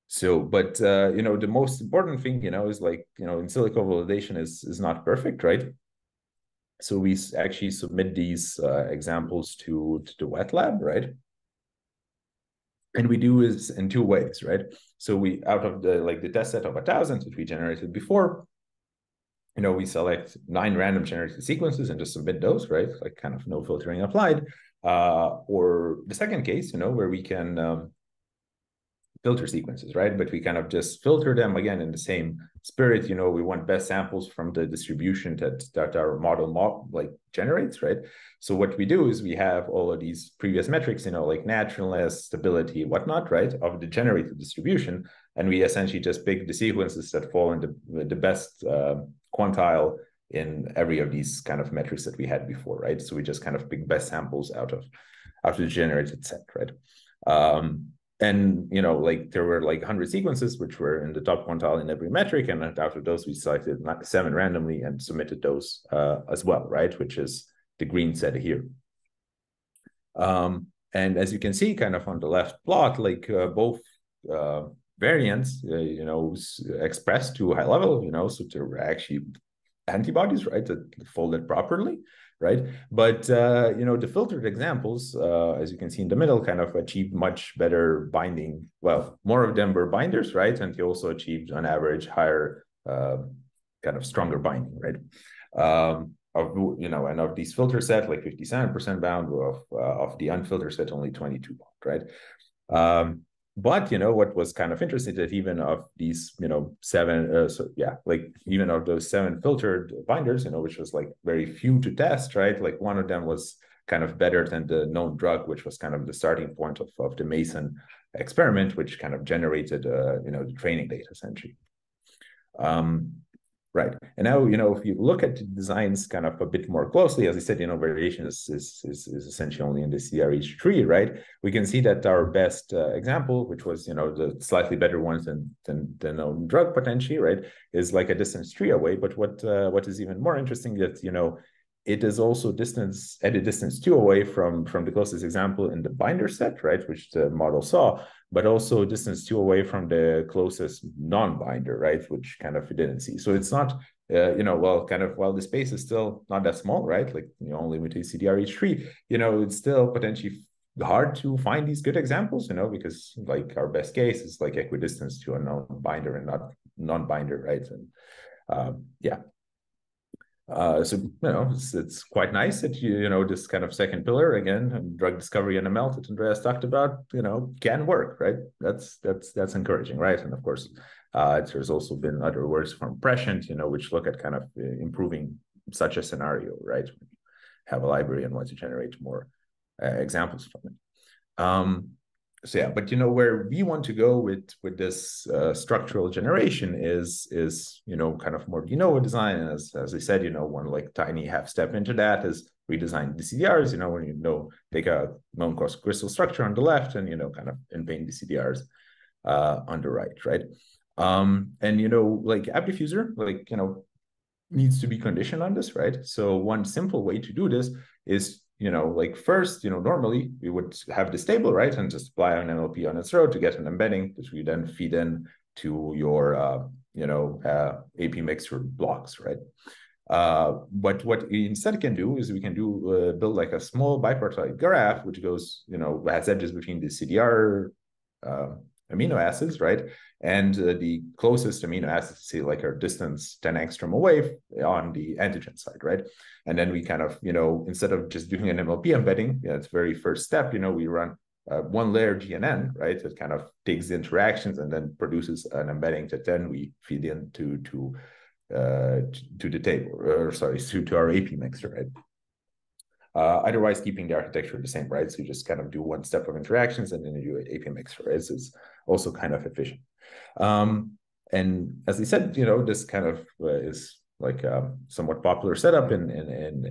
So, but, the most important thing, is like, in silico validation is not perfect, right? So we actually submit these examples to the wet lab, right? And we do is in 2 ways, right? So we, out of the test set of 1,000 that we generated before, we select 9 random generated sequences and just submit those, right? Like kind of no filtering applied. Or the second case, where we can filter sequences, right? But we kind of just filter them again in the same spirit. We want best samples from the distribution that our model like generates, right? So what we do is we have all of these previous metrics, like naturalness, stability, whatnot, right, of the generated distribution, and we essentially just pick the sequences that fall in the best quantile in every of these kind of metrics that we had before, right? So we just kind of pick best samples out of the generated set, right? And, like there were like 100 sequences, which were in the top quantile in every metric. And out of those, we selected 7 randomly and submitted those as well, right? Which is the green set here. And as you can see, kind of on the left plot, like both variants, expressed to a high level, so there were actually antibodies, right, that folded properly. right? But the filtered examples, as you can see in the middle, kind of achieved much better binding. Well, more of them were binders, right? And they also achieved, on average, higher, kind of stronger binding, right? And of these filter set, like 57% bound, of the unfiltered set, only 22 bound, right? But what was kind of interesting, that even of these seven, even of those 7 filtered binders, which was like very few to test, right? Like one of them was kind of better than the known drug, which was kind of the starting point of the Mason experiment, which kind of generated the training data essentially. Right. And now, if you look at the designs kind of a bit more closely, as I said, variation is essentially only in the CDRH tree, right? We can see that our best example, which was, the slightly better ones than the known drug potentially, right, is like a distance 3 away. But what is even more interesting that, it is also at a distance 2 away from the closest example in the binder set, right, which the model saw, but also distance 2 away from the closest non-binder, right, which kind of we didn't see. So it's not, while the space is still not that small, right, like only with the CDRH3, it's still potentially hard to find these good examples, because like our best case is like equidistance to a non-binder and not non-binder, right? And so it's quite nice that this kind of second pillar again, drug discovery and ML that Andreas talked about, can work, right? That's encouraging, right? And of course, there's also been other works from Prescient, which look at kind of improving such a scenario, right? Have a library and want to generate more examples from it. So yeah, but where we want to go with this structural generation is kind of more de novo design. And as I said, one like tiny half step into that is redesign the CDRs. When take a known crystal structure on the left and kind of paint the CDRs on the right, right? And like AbDiffuser, needs to be conditioned on this, right? So one simple way to do this is first, normally we would have this table, right? And just apply an NLP on its row to get an embedding, which we then feed in to your, AP mixture blocks, right? But what we instead can do is we can build like a small bipartite graph, which goes, has edges between the CDR amino acids, right? And the closest amino acids, say like our distance 10 angstrom away on the antigen side, right? And then we kind of, instead of just doing an MLP embedding, it's very first step, we run one layer GNN, right? That kind of takes the interactions and then produces an embedding that then we feed into to the table, or sorry, to our AP mixer, right? Otherwise, keeping the architecture the same, right? So you just kind of do one step of interactions and then you do an AP mixer, right? So it's also kind of efficient. And as I said, this kind of is like a somewhat popular setup in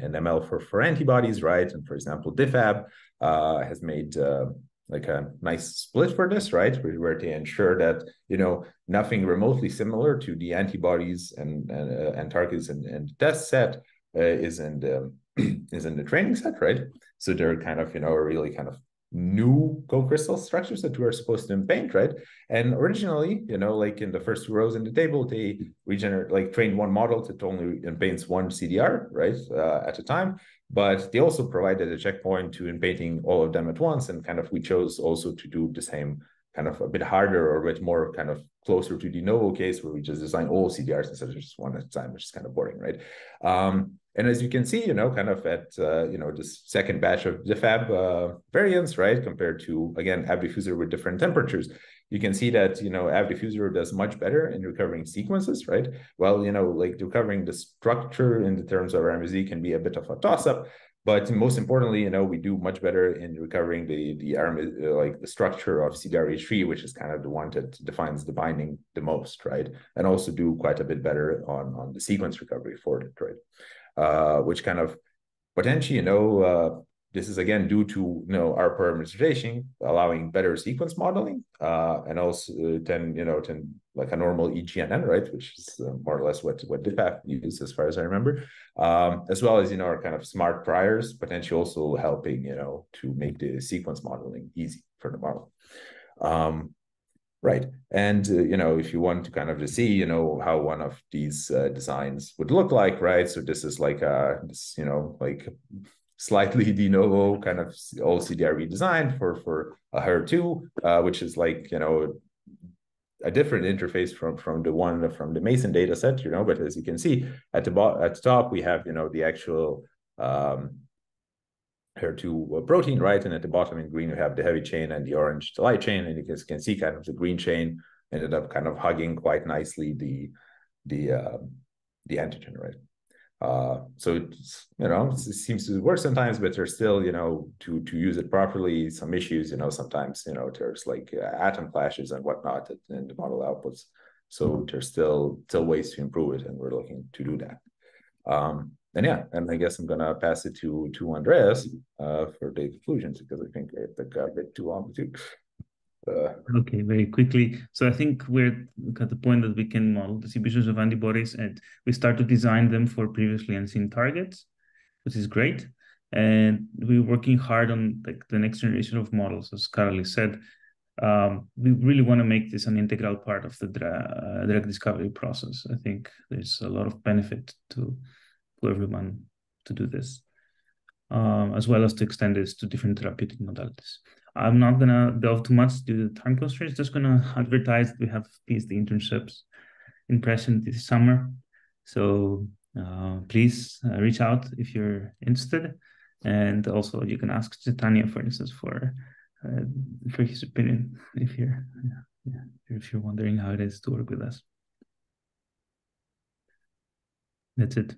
ML for antibodies, right? And for example, DiffAb has made like a nice split for this, right? Where they ensure that, nothing remotely similar to the antibodies and targets and test set is in the training set, right? So they're kind of, really kind of new co-crystal structures that we are supposed to paint, right? And originally, like in the first 2 rows in the table, they trained one model that only paints one CDR, right, at a time. But they also provided a checkpoint to painting all of them at once. And kind of we chose also to do the same kind of a bit harder or a bit more kind of closer to the de novo case where we just design all CDRs instead of just one at a time, which is kind of boring, right? And as you can see, kind of at, this second batch of DiffAb variants, right, compared to, again, AbDiffuser with different temperatures, you can see that, AbDiffuser does much better in recovering sequences, right? Well, like recovering the structure in the terms of RMSD can be a bit of a toss-up, but most importantly, we do much better in recovering the structure of CDRH3, which is kind of the one that defines the binding the most, right? And also do quite a bit better on the sequence recovery for it, right? Which kind of potentially, this is again due to our parameterization allowing better sequence modeling, and also then like a normal EGNN, right, which is more or less what DiffAb uses as far as I remember, as well as our kind of smart priors, potentially also helping to make the sequence modeling easy for the model. Right. And, if you want to kind of just see, how one of these designs would look like, right? So this is like, like slightly de novo kind of old CDRV design for a HER2, which is like, a different interface from the one from the Mason data set, but as you can see at the top, we have, the actual HER2 protein, right? And at the bottom in green, you have the heavy chain and the orange, the light chain. And you can see kind of the green chain ended up kind of hugging quite nicely the antigen, right? So it's, it seems to work sometimes, but there's still, to use it properly, some issues, sometimes, there's like atom clashes and whatnot in the model outputs. So there's still ways to improve it, and we're looking to do that. And I guess I'm gonna pass it to Andreas for the conclusions, because I think it got a bit too long too. Okay, very quickly. So I think we're at the point that we can model distributions of antibodies, and we start to design them for previously unseen targets, which is great. And we're working hard on like the next generation of models, as Karolis said. We really want to make this an integral part of the drug discovery process. I think there's a lot of benefit to everyone to do this, as well as to extend this to different therapeutic modalities. I'm not going to delve too much due to time constraints, just going to advertise that we have PhD internships in Prescient this summer. So please reach out if you're interested. And also you can ask Tanya, for instance, for his opinion if you're wondering how it is to work with us. That's it.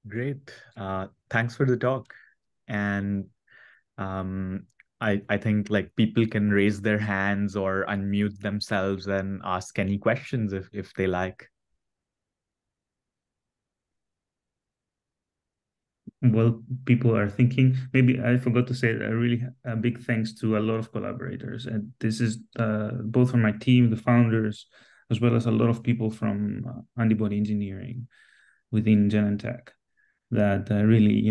Great. Thanks for the talk. And I think like people can raise their hands or unmute themselves and ask any questions if they like. Well, people are thinking, maybe I forgot to say a really big thanks to a lot of collaborators. And this is both from my team, the founders, as well as a lot of people from antibody engineering within Genentech that really,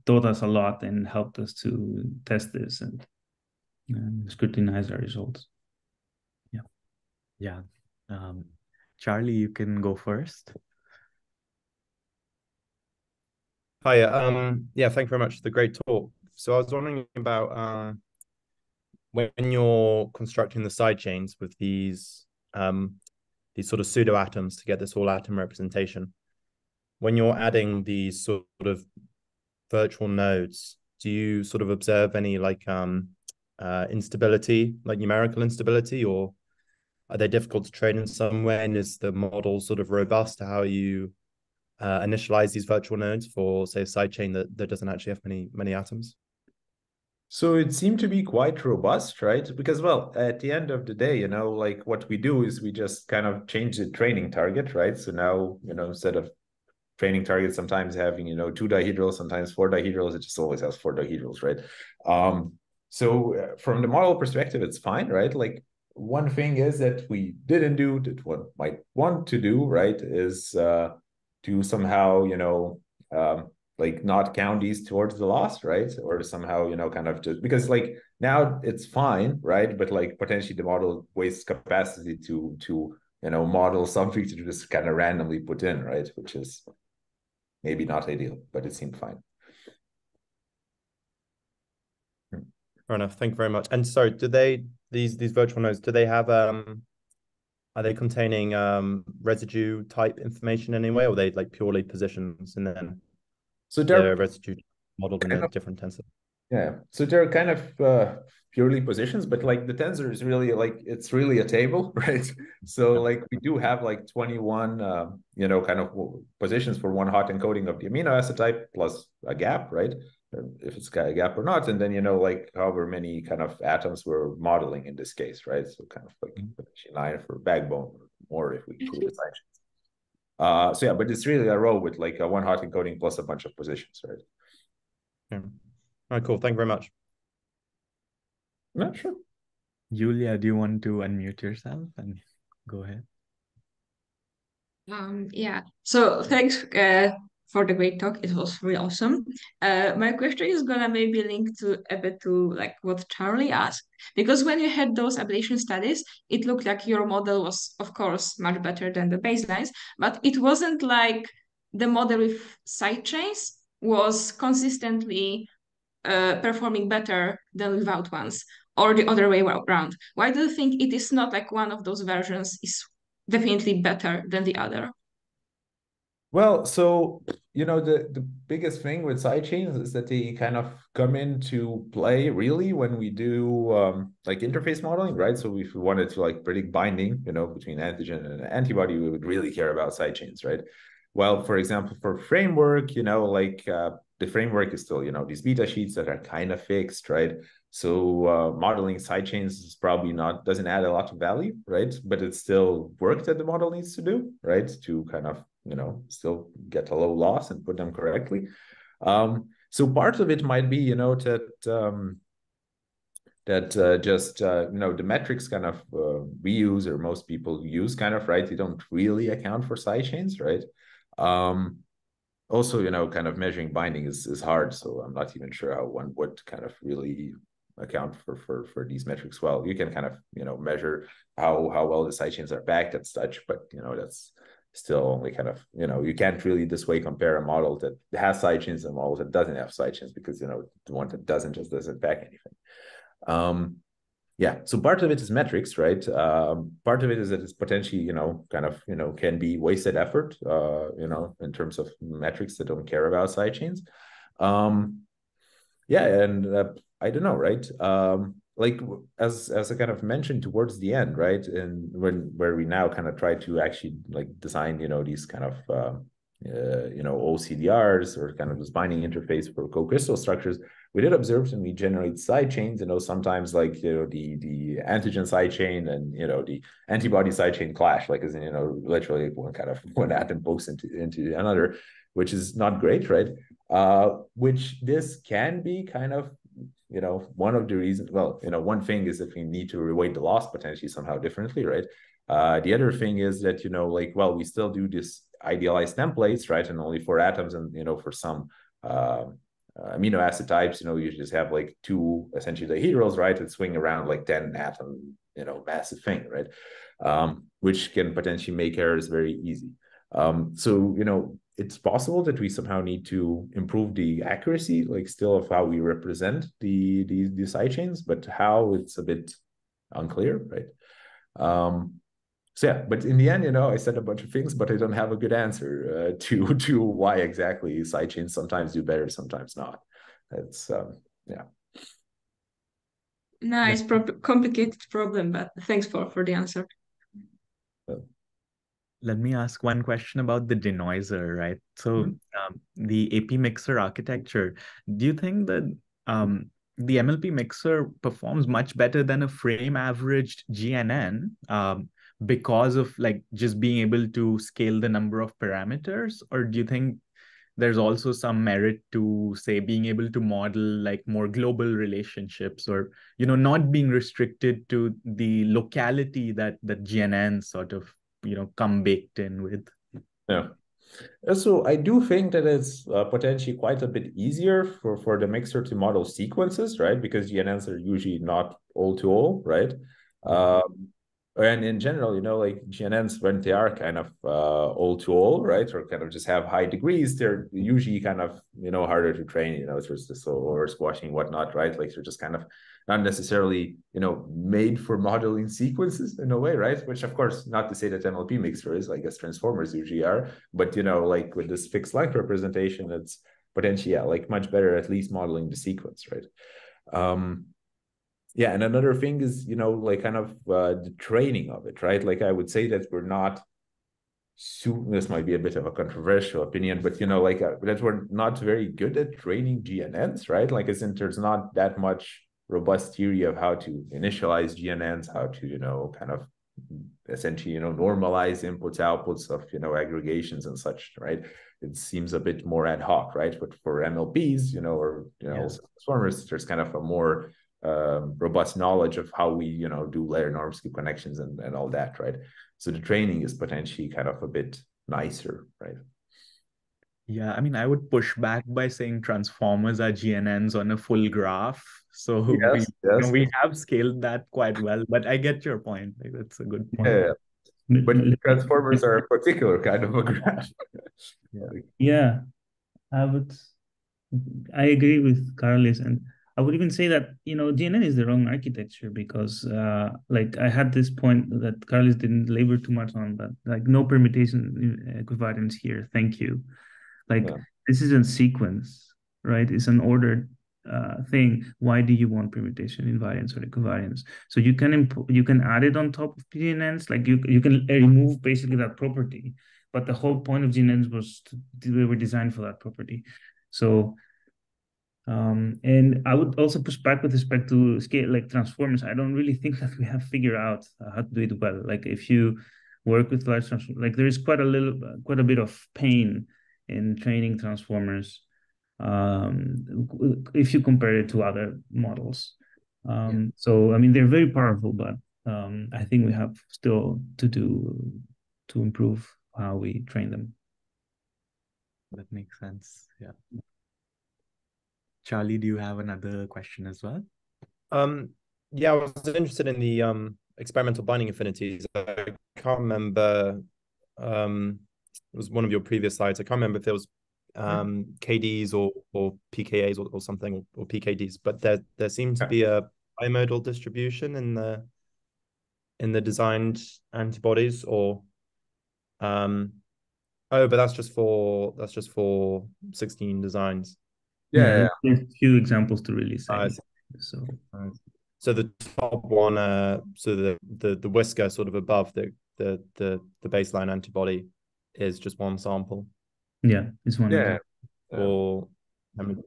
taught us a lot and helped us to test this and scrutinize our results. Yeah. Yeah. Charlie, you can go first. Hi, yeah, thank you very much for the great talk. So I was wondering about when you're constructing the side chains with these sort of pseudo atoms to get this all atom representation, when you're adding these sort of virtual nodes, do you sort of observe any like instability, like numerical instability, or are they difficult to train in some way? And is the model sort of robust to how you initialize these virtual nodes for, say, a sidechain that doesn't actually have many atoms? So it seemed to be quite robust, right? Because, well, at the end of the day, like what we do is we just kind of change the training target, right? So now, instead of training targets sometimes having, 2 dihedrals, sometimes 4 dihedrals, it just always has 4 dihedrals, right? So from the model perspective, it's fine, right? Like one thing is that we didn't do that one might want to do, right, is to somehow, like not count these towards the loss, right? Or somehow, kind of just because like now it's fine, right? But like potentially the model wastes capacity to model something to just kind of randomly put in, right? Which is maybe not ideal, but it seemed fine. Fair enough. Thank you very much. And so do these virtual nodes, do they have are they containing residue type information anyway, or are they like purely positions and then so they're residue modeled in a different tensor? Yeah, so they're kind of purely positions, but like the tensor is really like it's really a table, right? So like we do have like 21 kind of positions for one hot encoding of the amino acid type plus a gap, right? If it's got a gap or not, and then like however many kind of atoms we're modeling in this case, right? So kind of like 9 for backbone, or if we include the side chains. So yeah, but it's really a row with like a one hot encoding plus a bunch of positions, right? Yeah. All right, cool. Thank you very much. Yeah, sure. Julia, do you want to unmute yourself and go ahead? Yeah. So thanks for the great talk. It was really awesome. My question is gonna maybe link to a bit to like what Charlie asked, because when you had those ablation studies, it looked like your model was, of course, much better than the baselines, but it wasn't like the model with side chains was consistently performing better than without ones, or the other way around. Why do you think it is not like one of those versions is definitely better than the other? Well, so the biggest thing with sidechains is that they kind of come into play really when we do like interface modeling, right? So if we wanted to like predict binding, between antigen and antibody, we would really care about sidechains, right? Well, for example, for framework, the framework is still, these beta sheets that are kind of fixed, right? So modeling sidechains is probably doesn't add a lot of value, right? But it's still work that the model needs to do, right? To kind of, still get a low loss and put them correctly. So part of it might be, the metrics kind of we use, or most people use kind of, right? They don't really account for sidechains, right? Also, kind of measuring binding is hard. So I'm not even sure how one would kind of really account for these metrics well. You can kind of, measure how well the sidechains are packed and such, but, that's still only kind of, you can't really this way compare a model that has sidechains and a model that doesn't have sidechains, because, the one that doesn't pack anything. Yeah, so part of it is metrics, right? Part of it is that it's potentially, kind of, can be wasted effort, in terms of metrics that don't care about sidechains. Yeah, and I don't know, right? Like as I kind of mentioned towards the end, right? And where we now kind of try to actually like design, these kind of OCDRs, or kind of this binding interface for co-crystal structures, we did observe when we generate side chains, sometimes like, the antigen side chain and, the antibody side chain clash, like as in, literally one atom pokes into another, which is not great, right? Which this can be kind of, one of the reasons. Well, one thing is that we need to reweight the loss potentially somehow differently, right? The other thing is that, we still do this idealized templates, right? And only 4 atoms, and, for some amino acid types, you just have like 2 essentially dihedrals, right? That swing around like 10 atom, massive thing, right? Which can potentially make errors very easy. So, it's possible that we somehow need to improve the accuracy, like still of how we represent the sidechains, but how, it's a bit unclear, right? So yeah, but in the end, I said a bunch of things, but I don't have a good answer to why exactly sidechains sometimes do better, sometimes not. It's yeah. Nice, complicated problem, but thanks for the answer. Let me ask one question about the denoiser, right? So the AP mixer architecture, do you think that the MLP mixer performs much better than a frame averaged GNN because of like just being able to scale the number of parameters? Or do you think there's also some merit to, say, being able to model like more global relationships, or, not being restricted to the locality that GNN sort of come baked in with? Yeah. So I do think that it's potentially quite a bit easier for the mixer to model sequences, right? Because GNNs are usually not all-to-all, right? And in general, like GNNs, when they are kind of all-to-all, right, or kind of just have high degrees, they're usually kind of, harder to train, there's this or squashing whatnot, right? Like they're just kind of not necessarily, made for modeling sequences in a way, right? Which, of course, not to say that MLP mixer is, I guess transformers usually are, but, like with this fixed length representation, it's potentially, like much better at least modeling the sequence, right? Yeah, and another thing is, like kind of the training of it, right? Like I would say that we're not, this might be a bit of a controversial opinion, but, that we're not very good at training GNNs, right? Like as in there's not that much robust theory of how to initialize GNNs, how to, kind of essentially, normalize inputs, outputs of, aggregations and such, right? It seems a bit more ad hoc, right? But for MLPs, or, transformers, there's kind of a more robust knowledge of how we do layer norm scoop connections and all that, right? So the training is potentially kind of a bit nicer, right? Yeah, I mean, I would push back by saying transformers are GNNs on a full graph. So we, Yes, yes. we have scaled that quite well, but I get your point. Like, that's a good point. Yeah, but transformers are a particular kind of a graph. Yeah, I agree with Karolis, and I would even say that GNN is the wrong architecture because like I had this point that Karolis didn't labor too much on, but like no permutation equivariance here. Thank you. Like this isn't sequence, right? It's an ordered thing. Why do you want permutation invariance or equivariance? So you can add it on top of GNNs, like you can remove basically that property. But the whole point of GNNs was they were designed for that property. So and I would also push back with respect to scale like transformers. I don't really think that we have figured out how to do it well. Like if you work with large transformers, like there is quite a bit of pain in training transformers if you compare it to other models. So I mean they're very powerful, but I think we have still to do to improve how we train them. That makes sense. Yeah. Charlie, do you have another question as well? Yeah, I was interested in the experimental binding affinities. I can't remember. It was one of your previous slides. I can't remember if there was KDs or PKAs or something or PKDs, but there seemed to be a bimodal distribution in the designed antibodies, or but that's just for 16 designs. There's a few examples to really say. So the top one, so the whisker sort of above the baseline antibody is just one sample. Yeah, it's one. Yeah. Or well, I mean,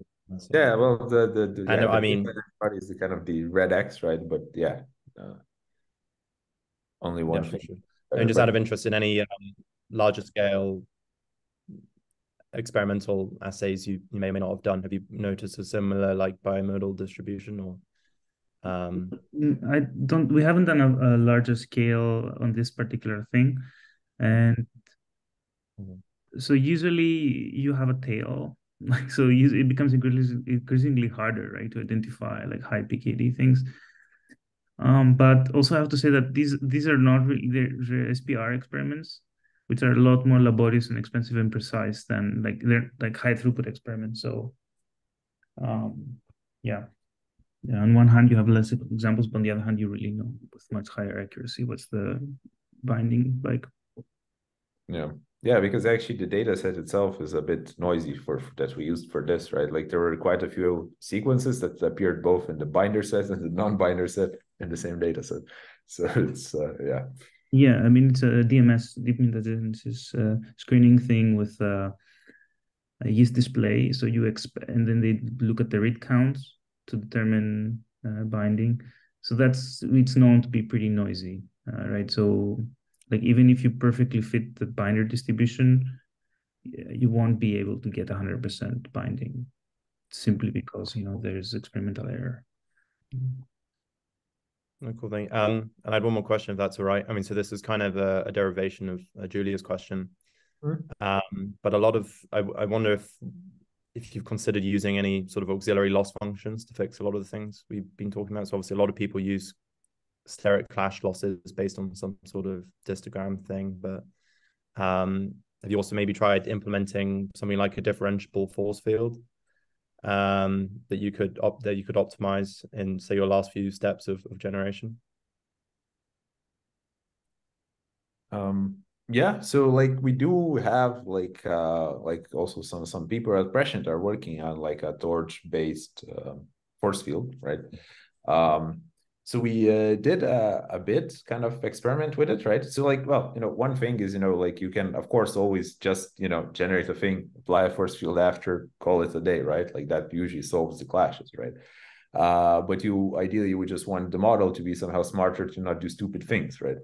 antibody is the kind of the red X, right? But only one thing. Sure. And just out of interest, in any larger scale experimental assays you may or may not have done, have you noticed a similar like bimodal distribution? Or we haven't done a larger scale on this particular thing, and so usually you have a tail, like so it becomes increasingly harder, right, to identify like high PKD things. But also I have to say that these are not really they're SPR experiments, which are a lot more laborious and expensive and precise than they're like high throughput experiments. So yeah, on one hand you have less examples, but on the other hand you really know with much higher accuracy what's the binding like. Yeah, because actually the data set itself is a bit noisy that we used for this, right? Like there were quite a few sequences that appeared both in the binder set and the non-binder set in the same data set. So it's Yeah, I mean it's a DMS, deep metagenesis screening thing with a yeast display. So and then they look at the read counts to determine binding. So it's known to be pretty noisy, right? So like even if you perfectly fit the binder distribution, you won't be able to get 100% binding simply because there's experimental error. Cool thing. And I had one more question, if that's all right. I mean, so this is kind of a derivation of Julia's question. But a lot of I wonder if you've considered using any sort of auxiliary loss functions to fix a lot of the things we've been talking about. So obviously a lot of people use steric clash losses based on some sort of histogram thing, but have you also maybe tried implementing something like a differentiable force field that you could optimize in, say, your last few steps of generation? So like we do have like also some people at Prescient are working on like a torch based force field, right? So we did a bit kind of experiment with it, right? So like, well, one thing is, like you can, of course, always just, generate a thing, apply a force field after, call it a day, right? Like that usually solves the clashes, right? But ideally, you would just want the model to be somehow smarter to not do stupid things, right?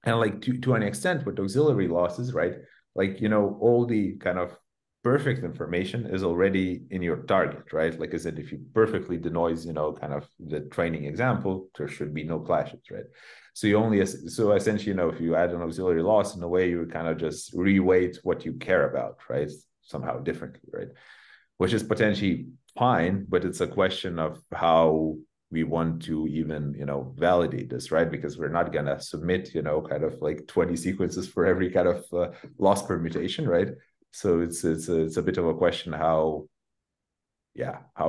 And like to an extent with auxiliary losses, right? Like, all the kind of perfect information is already in your target, right? Like I said, if you perfectly denoise, kind of the training example, there should be no clashes, right? So you only, so essentially, you know, if you add an auxiliary loss, in a way, you kind of just reweight what you care about, right? Somehow differently, right? Which is potentially fine, but it's a question of how we want to even, you know, validate this, right? Because we're not going to submit, you know, kind of like 20 sequences for every kind of loss permutation, right? So it's a bit of a question how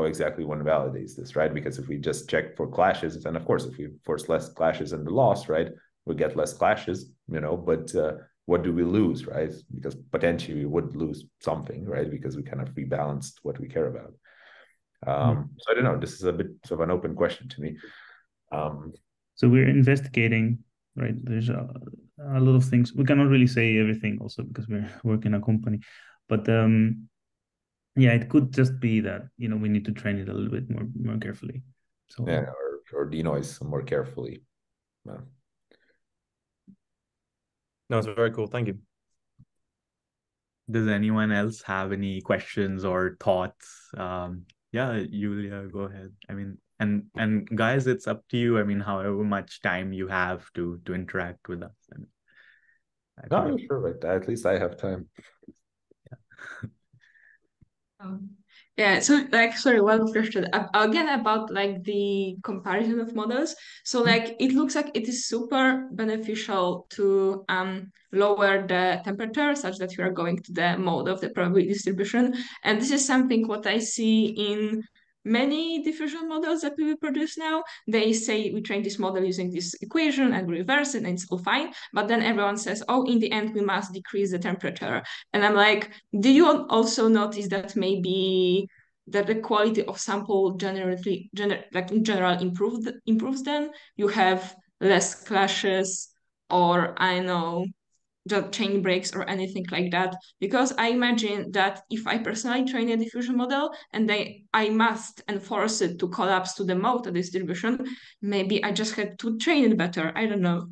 exactly one validates this, right? Because if we just check for clashes, then of course, if we force less clashes in the loss, right, we get less clashes, you know, but what do we lose, right? Because potentially we would lose something, right? Because we kind of rebalanced what we care about. So I don't know, this is a bit of an open question to me. So we're investigating, right? There's a lot of things. We cannot really say everything also because we're working in a company, but yeah, it could just be that, you know, we need to train it a little bit more carefully. So yeah, or denoise more carefully. Yeah. No, it's very cool. Thank you. Does anyone else have any questions or thoughts? Yeah, Julia, go ahead. I mean, and guys, it's up to you. I mean, however much time you have to interact with us. I mean, No, sure, right. At least I have time. Yeah, so like, sorry, one question again about like the comparison of models. So like it looks like it is super beneficial to lower the temperature such that you are going to the mode of the probability distribution. And this is something what I see in many diffusion models that we produce now. They say we train this model using this equation and we reverse it and it's all fine. But then everyone says, oh, in the end, we must decrease the temperature. And I'm like, do you also notice that maybe that the quality of sample like in general improves then? You have less clashes or I know just chain breaks or anything like that, because I imagine that if I personally train a diffusion model and I must enforce it to collapse to the mode of distribution, maybe I just had to train it better. I don't know.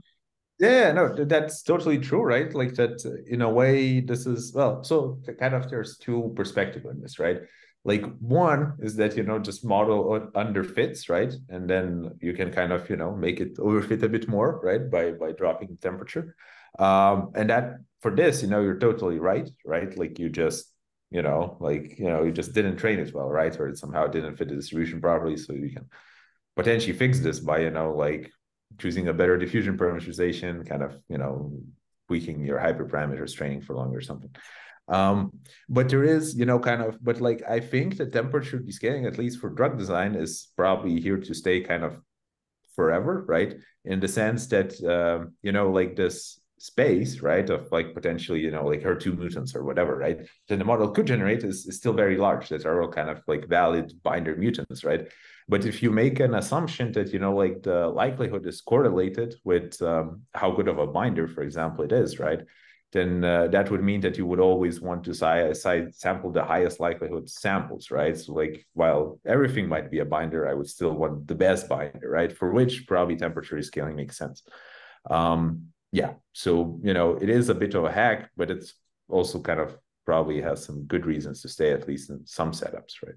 Yeah, no, that's totally true, right? Like that, in a way, this is, well, so kind of there's two perspectives on this, right? Like one is that, you know, just model underfits, right? And then you can kind of, you know, make it overfit a bit more, right? By dropping temperature. And that for this, you know, you're totally right? Like you just, you know, like, you know, you just didn't train it well, right? Or it somehow didn't fit the distribution properly. So you can potentially fix this by, you know, like choosing a better diffusion parameterization, kind of, you know, tweaking your hyperparameters, training for longer or something. But there is, you know, kind of, but like, I think the temperature descaling, at least for drug design, is probably here to stay kind of forever, right? In the sense that, you know, like this space, right, of like potentially, you know, like HER2 mutants or whatever, right, then the model could generate is still very large, that are all kind of like valid binder mutants, right? But if you make an assumption that, you know, like the likelihood is correlated with how good of a binder, for example, it is, right, then that would mean that you would always want to sample the highest likelihood samples, right? So like, while everything might be a binder, I would still want the best binder, right? For which probably temperature scaling makes sense. Yeah, so, you know, it is a bit of a hack, but it's also kind of probably has some good reasons to stay, at least in some setups, right?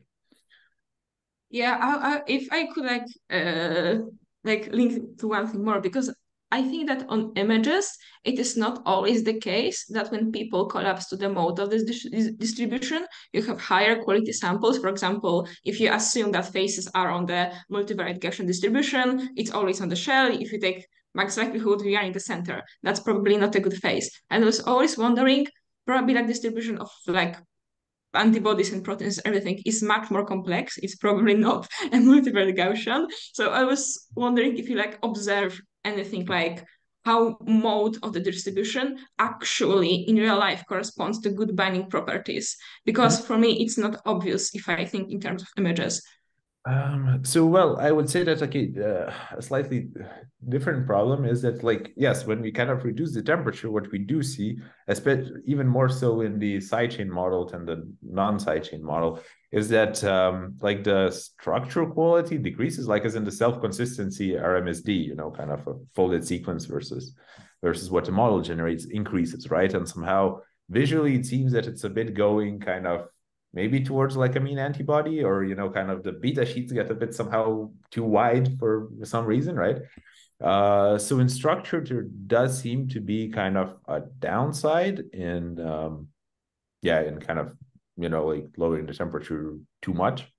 Yeah, if I could like link to one thing more, because I think that on images, it is not always the case that when people collapse to the mode of this distribution, you have higher quality samples. For example, if you assume that faces are on the multivariate Gaussian distribution, it's always on the shell. If you take max likelihood, we are in the center. That's probably not a good phase. And I was always wondering, probably that distribution of like antibodies and proteins, everything is much more complex. It's probably not a multivariate Gaussian. So I was wondering if you like observe anything like how mode of the distribution actually in real life corresponds to good binding properties. Because for me, it's not obvious if I think in terms of images. So, well, I would say that, okay, a slightly different problem is that, like, yes, when we kind of reduce the temperature, what we do see, especially even more so in the sidechain model than the non-sidechain model, is that like the structural quality decreases, like as in the self-consistency RMSD, you know, kind of a folded sequence versus what the model generates increases, right? And somehow visually it seems that it's a bit going kind of maybe towards like a mean antibody, or, you know, kind of the beta sheets get a bit somehow too wide for some reason, right? So in structure, there does seem to be kind of a downside in in kind of, like lowering the temperature too much.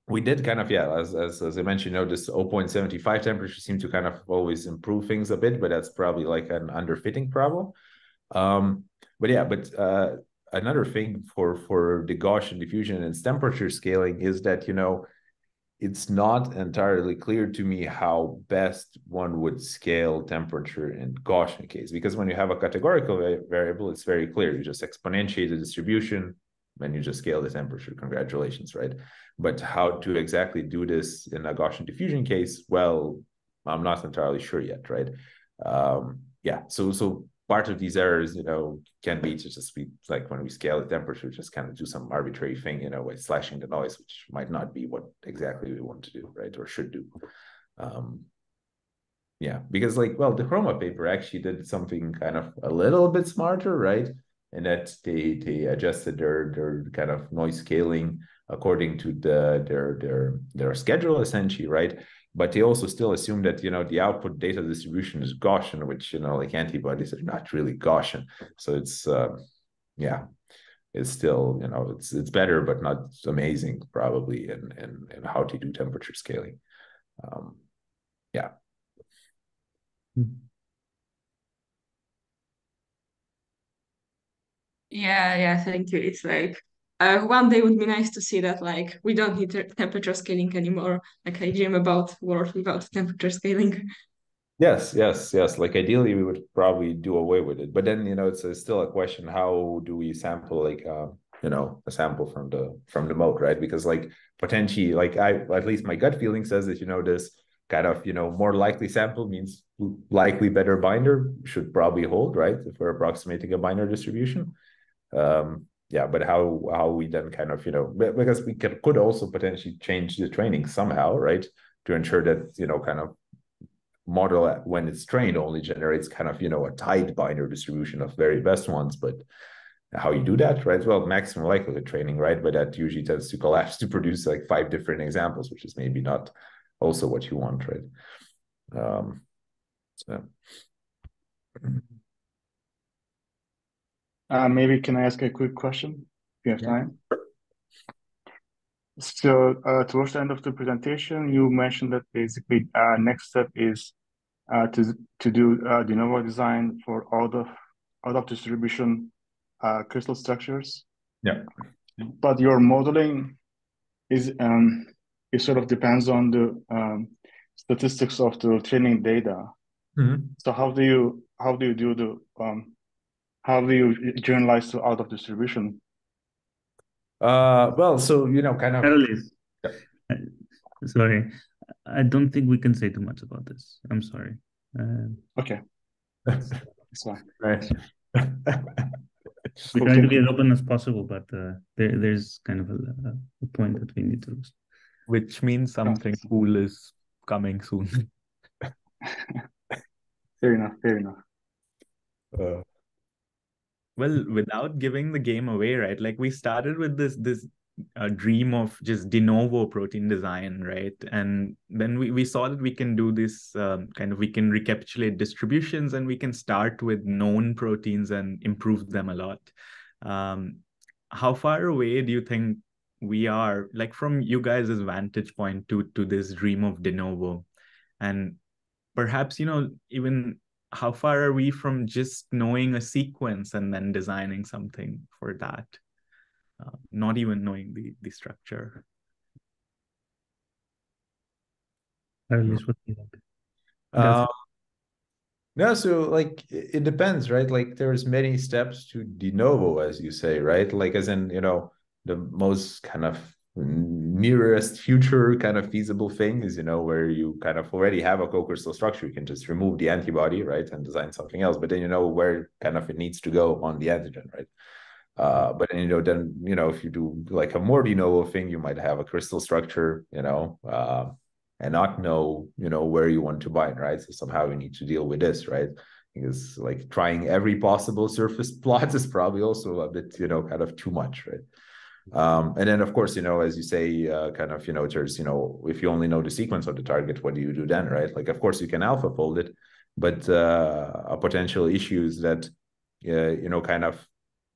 We did kind of, as I mentioned, this 0.75 temperature seemed to kind of always improve things a bit, but that's probably like an underfitting problem. But another thing for the Gaussian diffusion and its temperature scaling is that, it's not entirely clear to me how best one would scale temperature in Gaussian case, because when you have a categorical variable, it's very clear. You just exponentiate the distribution, and you just scale the temperature. Congratulations, right? But how to exactly do this in a Gaussian diffusion case, well, I'm not entirely sure yet, right? So part of these errors, can be to just be like when we scale the temperature, just kind of do some arbitrary thing, by slashing the noise, which might not be what exactly we want to do, right? Or should do. Because the Chroma paper actually did something kind of a little bit smarter, right? And that they adjusted their kind of noise scaling according to their schedule, essentially, right? But they also still assume that, the output data distribution is Gaussian, which, like antibodies are not really Gaussian. So it's, it's still, it's better, but not amazing probably in how to do temperature scaling. Yeah, thank you. It's like one day would be nice to see that like we don't need temperature scaling anymore. Like I dream about world without temperature scaling. Yes. Like ideally, we would probably do away with it, but then it's still a question: how do we sample a sample from the mode, right? Because potentially, at least my gut feeling says that this kind of more likely sample means likely better binder should probably hold, right? If we're approximating a binder distribution. But how we then kind of because we could also potentially change the training somehow, right, to ensure that kind of model when it's trained only generates kind of a tight binder distribution of very best ones. But how you do that, right? Well, maximum likelihood training, right? But that usually tends to collapse to produce like 5 different examples, which is maybe not also what you want, right? Maybe can I ask a quick question if you have time? So towards the end of the presentation, you mentioned that basically next step is to do de novo design for out of distribution crystal structures. Yeah. But your modeling is it sort of depends on the statistics of the training data. Mm-hmm. So how do you do the how do you generalize to out of distribution? Well, so kind of. Karolis. Yeah. Sorry, I don't think we can say too much about this. I'm sorry. Okay, it's fine. Right. We try to be as open as possible, but there's kind of a point that we need to lose. Which means something cool is coming soon. Fair enough. Well, without giving the game away, right? Like we started with this dream of just de novo protein design, right? And then we saw that we can do this we can recapitulate distributions, and we can start with known proteins and improve them a lot. How far away do you think we are, like from you guys' vantage point, to this dream of de novo? And perhaps, even how far are we from just knowing a sequence and then designing something for that? Not even knowing the structure. At least what do you think? No, so like it depends, right? Like there's many steps to de novo, as you say, right? Like as in, the most kind of nearest future kind of feasible thing is, where you kind of already have a co-crystal structure. You can just remove the antibody, right, and design something else. But then where kind of it needs to go on the antigen, right? But then, if you do like a more de novo thing, you might have a crystal structure, and not know, where you want to bind, right? So somehow you need to deal with this, right? Because like trying every possible surface plot is probably also a bit, kind of too much, right? And then, of course, as you say, kind of, there's, if you only know the sequence of the target, what do you do then, right? Like, of course, you can alpha fold it, but a potential issue is that, kind of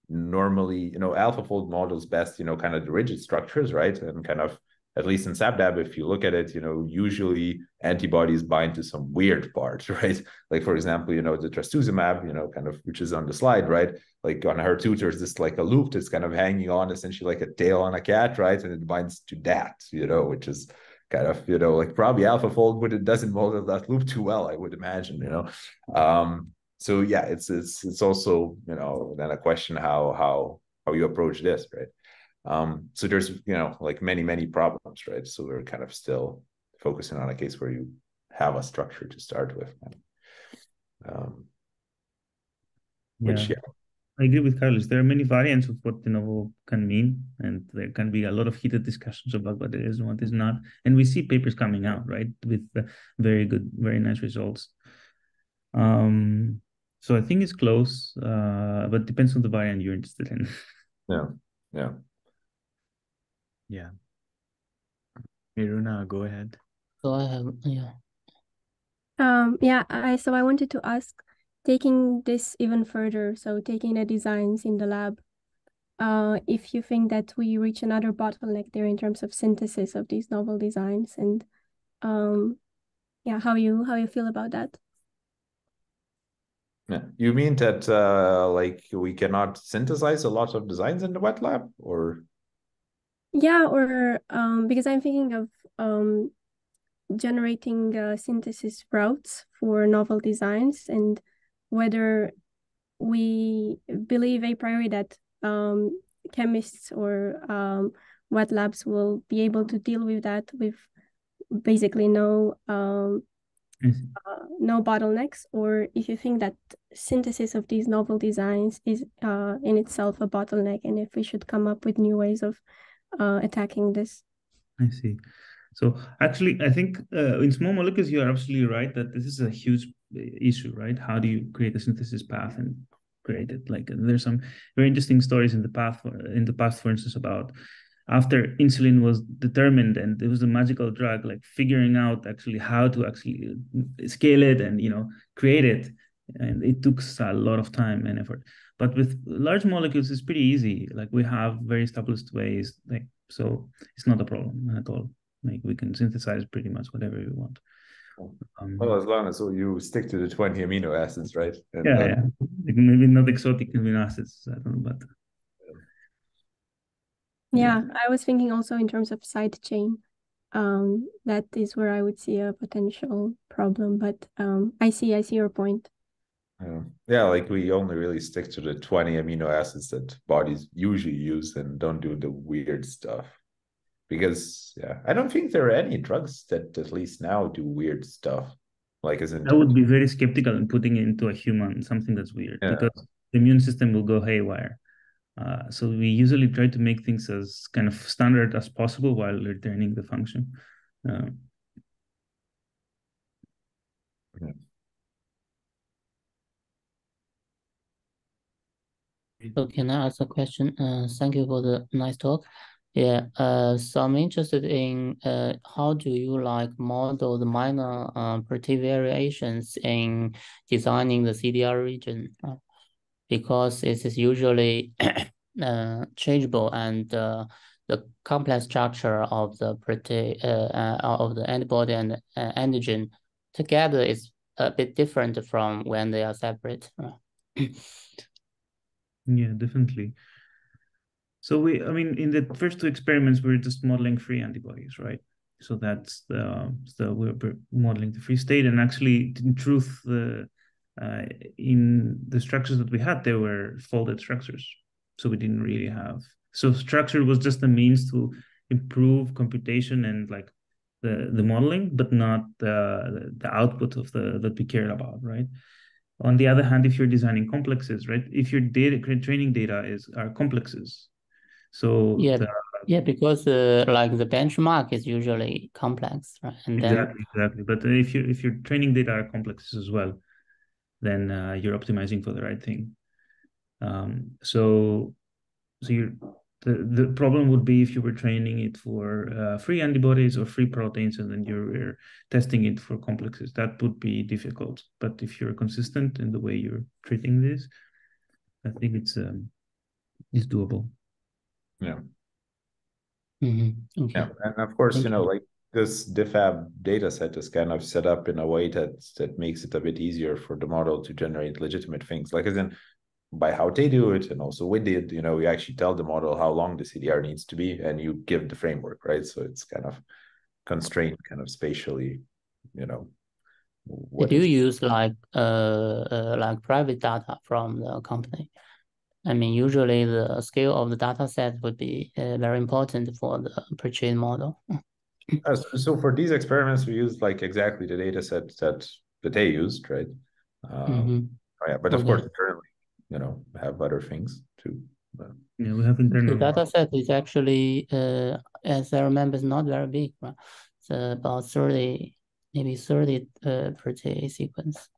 normally, alpha fold models best, kind of the rigid structures, right? And kind of, at least in SABDAB, if you look at it, usually antibodies bind to some weird part, right? Like, for example, the trastuzumab, kind of, which is on the slide, right? Like on HER2, there's this like a loop that's kind of hanging on essentially like a tail on a cat, right? And it binds to that, which is kind of, like probably AlphaFold, but it doesn't model that loop too well, I would imagine, So yeah, it's also, then a question how you approach this, right? So there's, like many problems, right? So we're kind of still focusing on a case where you have a structure to start with. Which, yeah. I agree with Karolis. There are many variants of what de novo can mean, and there can be a lot of heated discussions about what it is and what is not. And we see papers coming out, right, with very good, very nice results. So I think it's close, but depends on the variant you're interested in. Yeah. Miruna, go ahead. So I have, So I wanted to ask, taking this even further, so taking the designs in the lab, if you think that we reach another bottleneck there in terms of synthesis of these novel designs, and how you feel about that? Yeah, you mean that like we cannot synthesize a lot of designs in the wet lab, or? Yeah, or because I'm thinking of generating synthesis routes for novel designs, and whether we believe a priori that chemists or wet labs will be able to deal with that with basically no bottlenecks, or if you think that synthesis of these novel designs is in itself a bottleneck, and if we should come up with new ways of attacking this. I see. So actually, I think in small molecules, you are absolutely right that this is a huge issue, right? How do you create a synthesis path and create it? Like, there's some very interesting stories in the past, for instance, about after insulin was determined and it was a magical drug, like figuring out actually how to actually scale it and create it, and it took a lot of time and effort. But with large molecules, it's pretty easy. Like, we have very established ways, like, so it's not a problem at all. Like, we can synthesize pretty much whatever we want. Well, as long as you stick to the 20 amino acids, right? And yeah. Like, maybe not exotic amino acids, I don't know, but I was thinking also in terms of side chain. That is where I would see a potential problem, but I see your point. Yeah, like we only really stick to the 20 amino acids that bodies usually use and don't do the weird stuff. Because I don't think there are any drugs that at least now do weird stuff. Like, I would be very skeptical in putting it into a human, something that's weird, because the immune system will go haywire. So we usually try to make things as kind of standard as possible while returning the function. So can I ask a question? Thank you for the nice talk. So I'm interested in how do you model the minor protein variations in designing the CDR region? Because it is usually changeable, and the complex structure of the protein of the antibody and antigen together is a bit different from when they are separate. Yeah, definitely. So in the first two experiments, we're just modeling free antibodies, right? So that's we're modeling the free state, and actually, in truth, in the structures that we had, they were folded structures. So we didn't really have. So structure was just a means to improve computation and like the modeling, but not the output of that we cared about, right? On the other hand, if you're designing complexes, right? If your training data are complexes, so because like the benchmark is usually complex, right? And exactly. But if your training data are complexes as well, then you're optimizing for the right thing. So The problem would be if you were training it for free antibodies or free proteins, and then you're testing it for complexes. That would be difficult. But if you're consistent in the way you're treating this, I think it's doable. Yeah. Okay. Yeah, and of course, Thank you know, you. like this diffab data set is kind of set up in a way that makes it a bit easier for the model to generate legitimate things. Like as in by how they do it, and also with it, you know, you actually tell the model how long the CDR needs to be, and you give the framework, right? So it's kind of constrained, kind of spatially, you know. Did you use like private data from the company? I mean, usually the scale of the data set would be very important for the pre-trained model. So for these experiments, we used like exactly the data set that they used, right? Yeah, but of course, currently, you know, have other things too. Yeah, we have internal. The data set is actually, as I remember, it's not very big, right? It's about 30, maybe 30 per day sequence.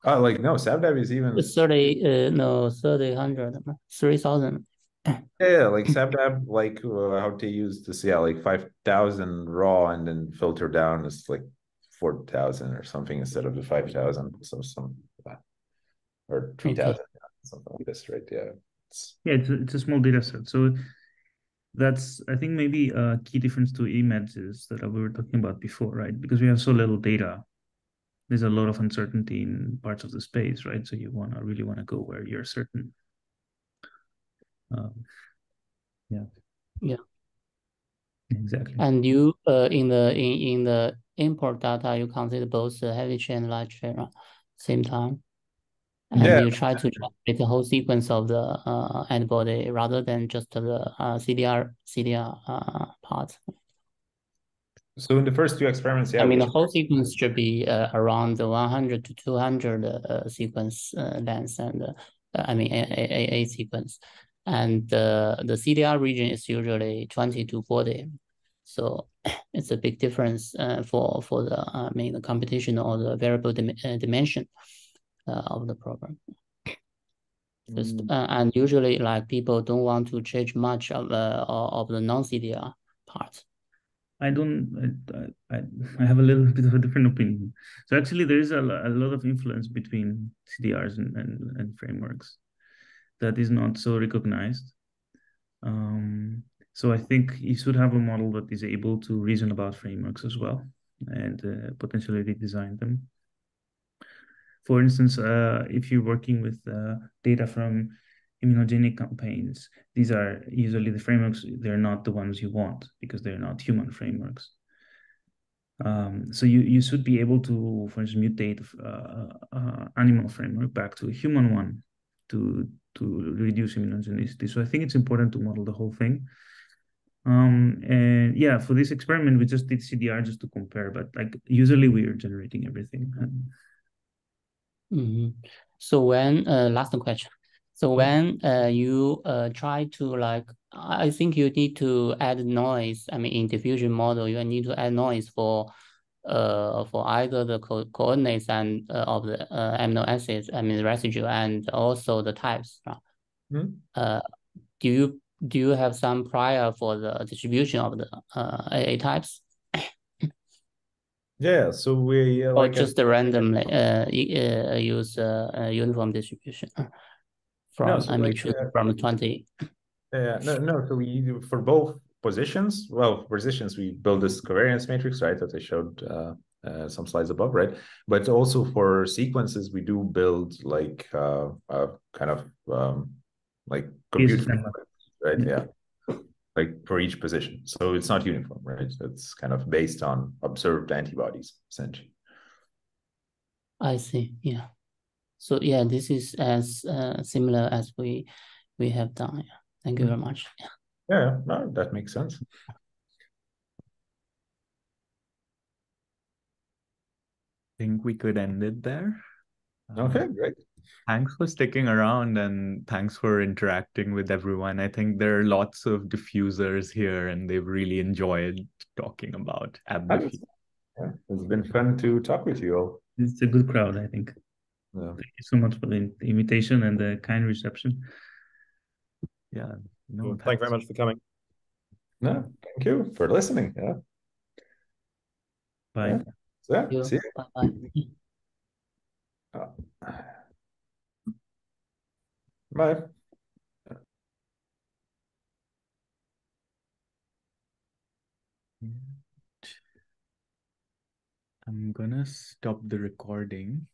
Oh, like no, SabDab is even 30, no, 3,000. Yeah, like SabDab, like how they use this, yeah, like 5,000 raw and then filter down is like 4,000 or something instead of the 5,000. So some or 3,000, something like this, right? Yeah. It's a small data set. So that's, I think, maybe a key difference to EMEDS is that we were talking about before, right? Because we have so little data, there's a lot of uncertainty in parts of the space, right? So you really want to go where you're certain. Yeah. Exactly. And you in the import data, you consider both heavy chain and light chain at the same time. And you try to generate the whole sequence of the antibody rather than just the CDR part. So in the first two experiments, I mean, the whole sequence should be around the 100 to 200 sequence length, and I mean a sequence, and the CDR region is usually 20 to 40. So it's a big difference for the I mean the computation or the variable dimension of the program. And usually, like, people don't want to change much of the non-CDR part. I have a little bit of a different opinion. So actually, there is a lot of influence between CDRs and frameworks that is not so recognized. So I think you should have a model that is able to reason about frameworks as well and potentially redesign them. For instance, if you're working with data from immunogenic campaigns, these are usually the frameworks, they're not the ones you want because they're not human frameworks. So you should be able to, for instance, mutate animal framework back to a human one to reduce immunogenicity. So I think it's important to model the whole thing. And yeah, for this experiment, we just did CDR just to compare, but like usually we are generating everything. So when last question. So when you try to, like, I think you need to add noise. I mean, in diffusion model, you need to add noise for either the coordinates and of the amino acids, I mean the residue, and also the types. Do you have some prior for the distribution of the AA types? Yeah, so we or just randomly use uniform distribution from from 20. No. So we do for both positions. Well, positions we build this covariance matrix, right, that I showed some slides above, right? But also for sequences, we do build like kind of like compute, right? Yeah, like for each position. So it's not uniform, right? It's kind of based on observed antibodies, essentially. I see. Yeah. So yeah, this is as similar as we have done. Yeah. Thank you very much. Yeah, no, that makes sense. I think we could end it there. Okay, great. Thanks for sticking around and thanks for interacting with everyone. I think there are lots of diffusers here and they've really enjoyed talking about AbDiffuser. Yeah, it's been fun to talk with you all. It's a good crowd, I think. Yeah. Thank you so much for the invitation and the kind reception. Yeah. No, Cool. Thank you very much for coming. No, thank you for listening. Yeah. Bye. Yeah. So, yeah, You. see Bye-bye. you. Bye. I'm gonna stop the recording.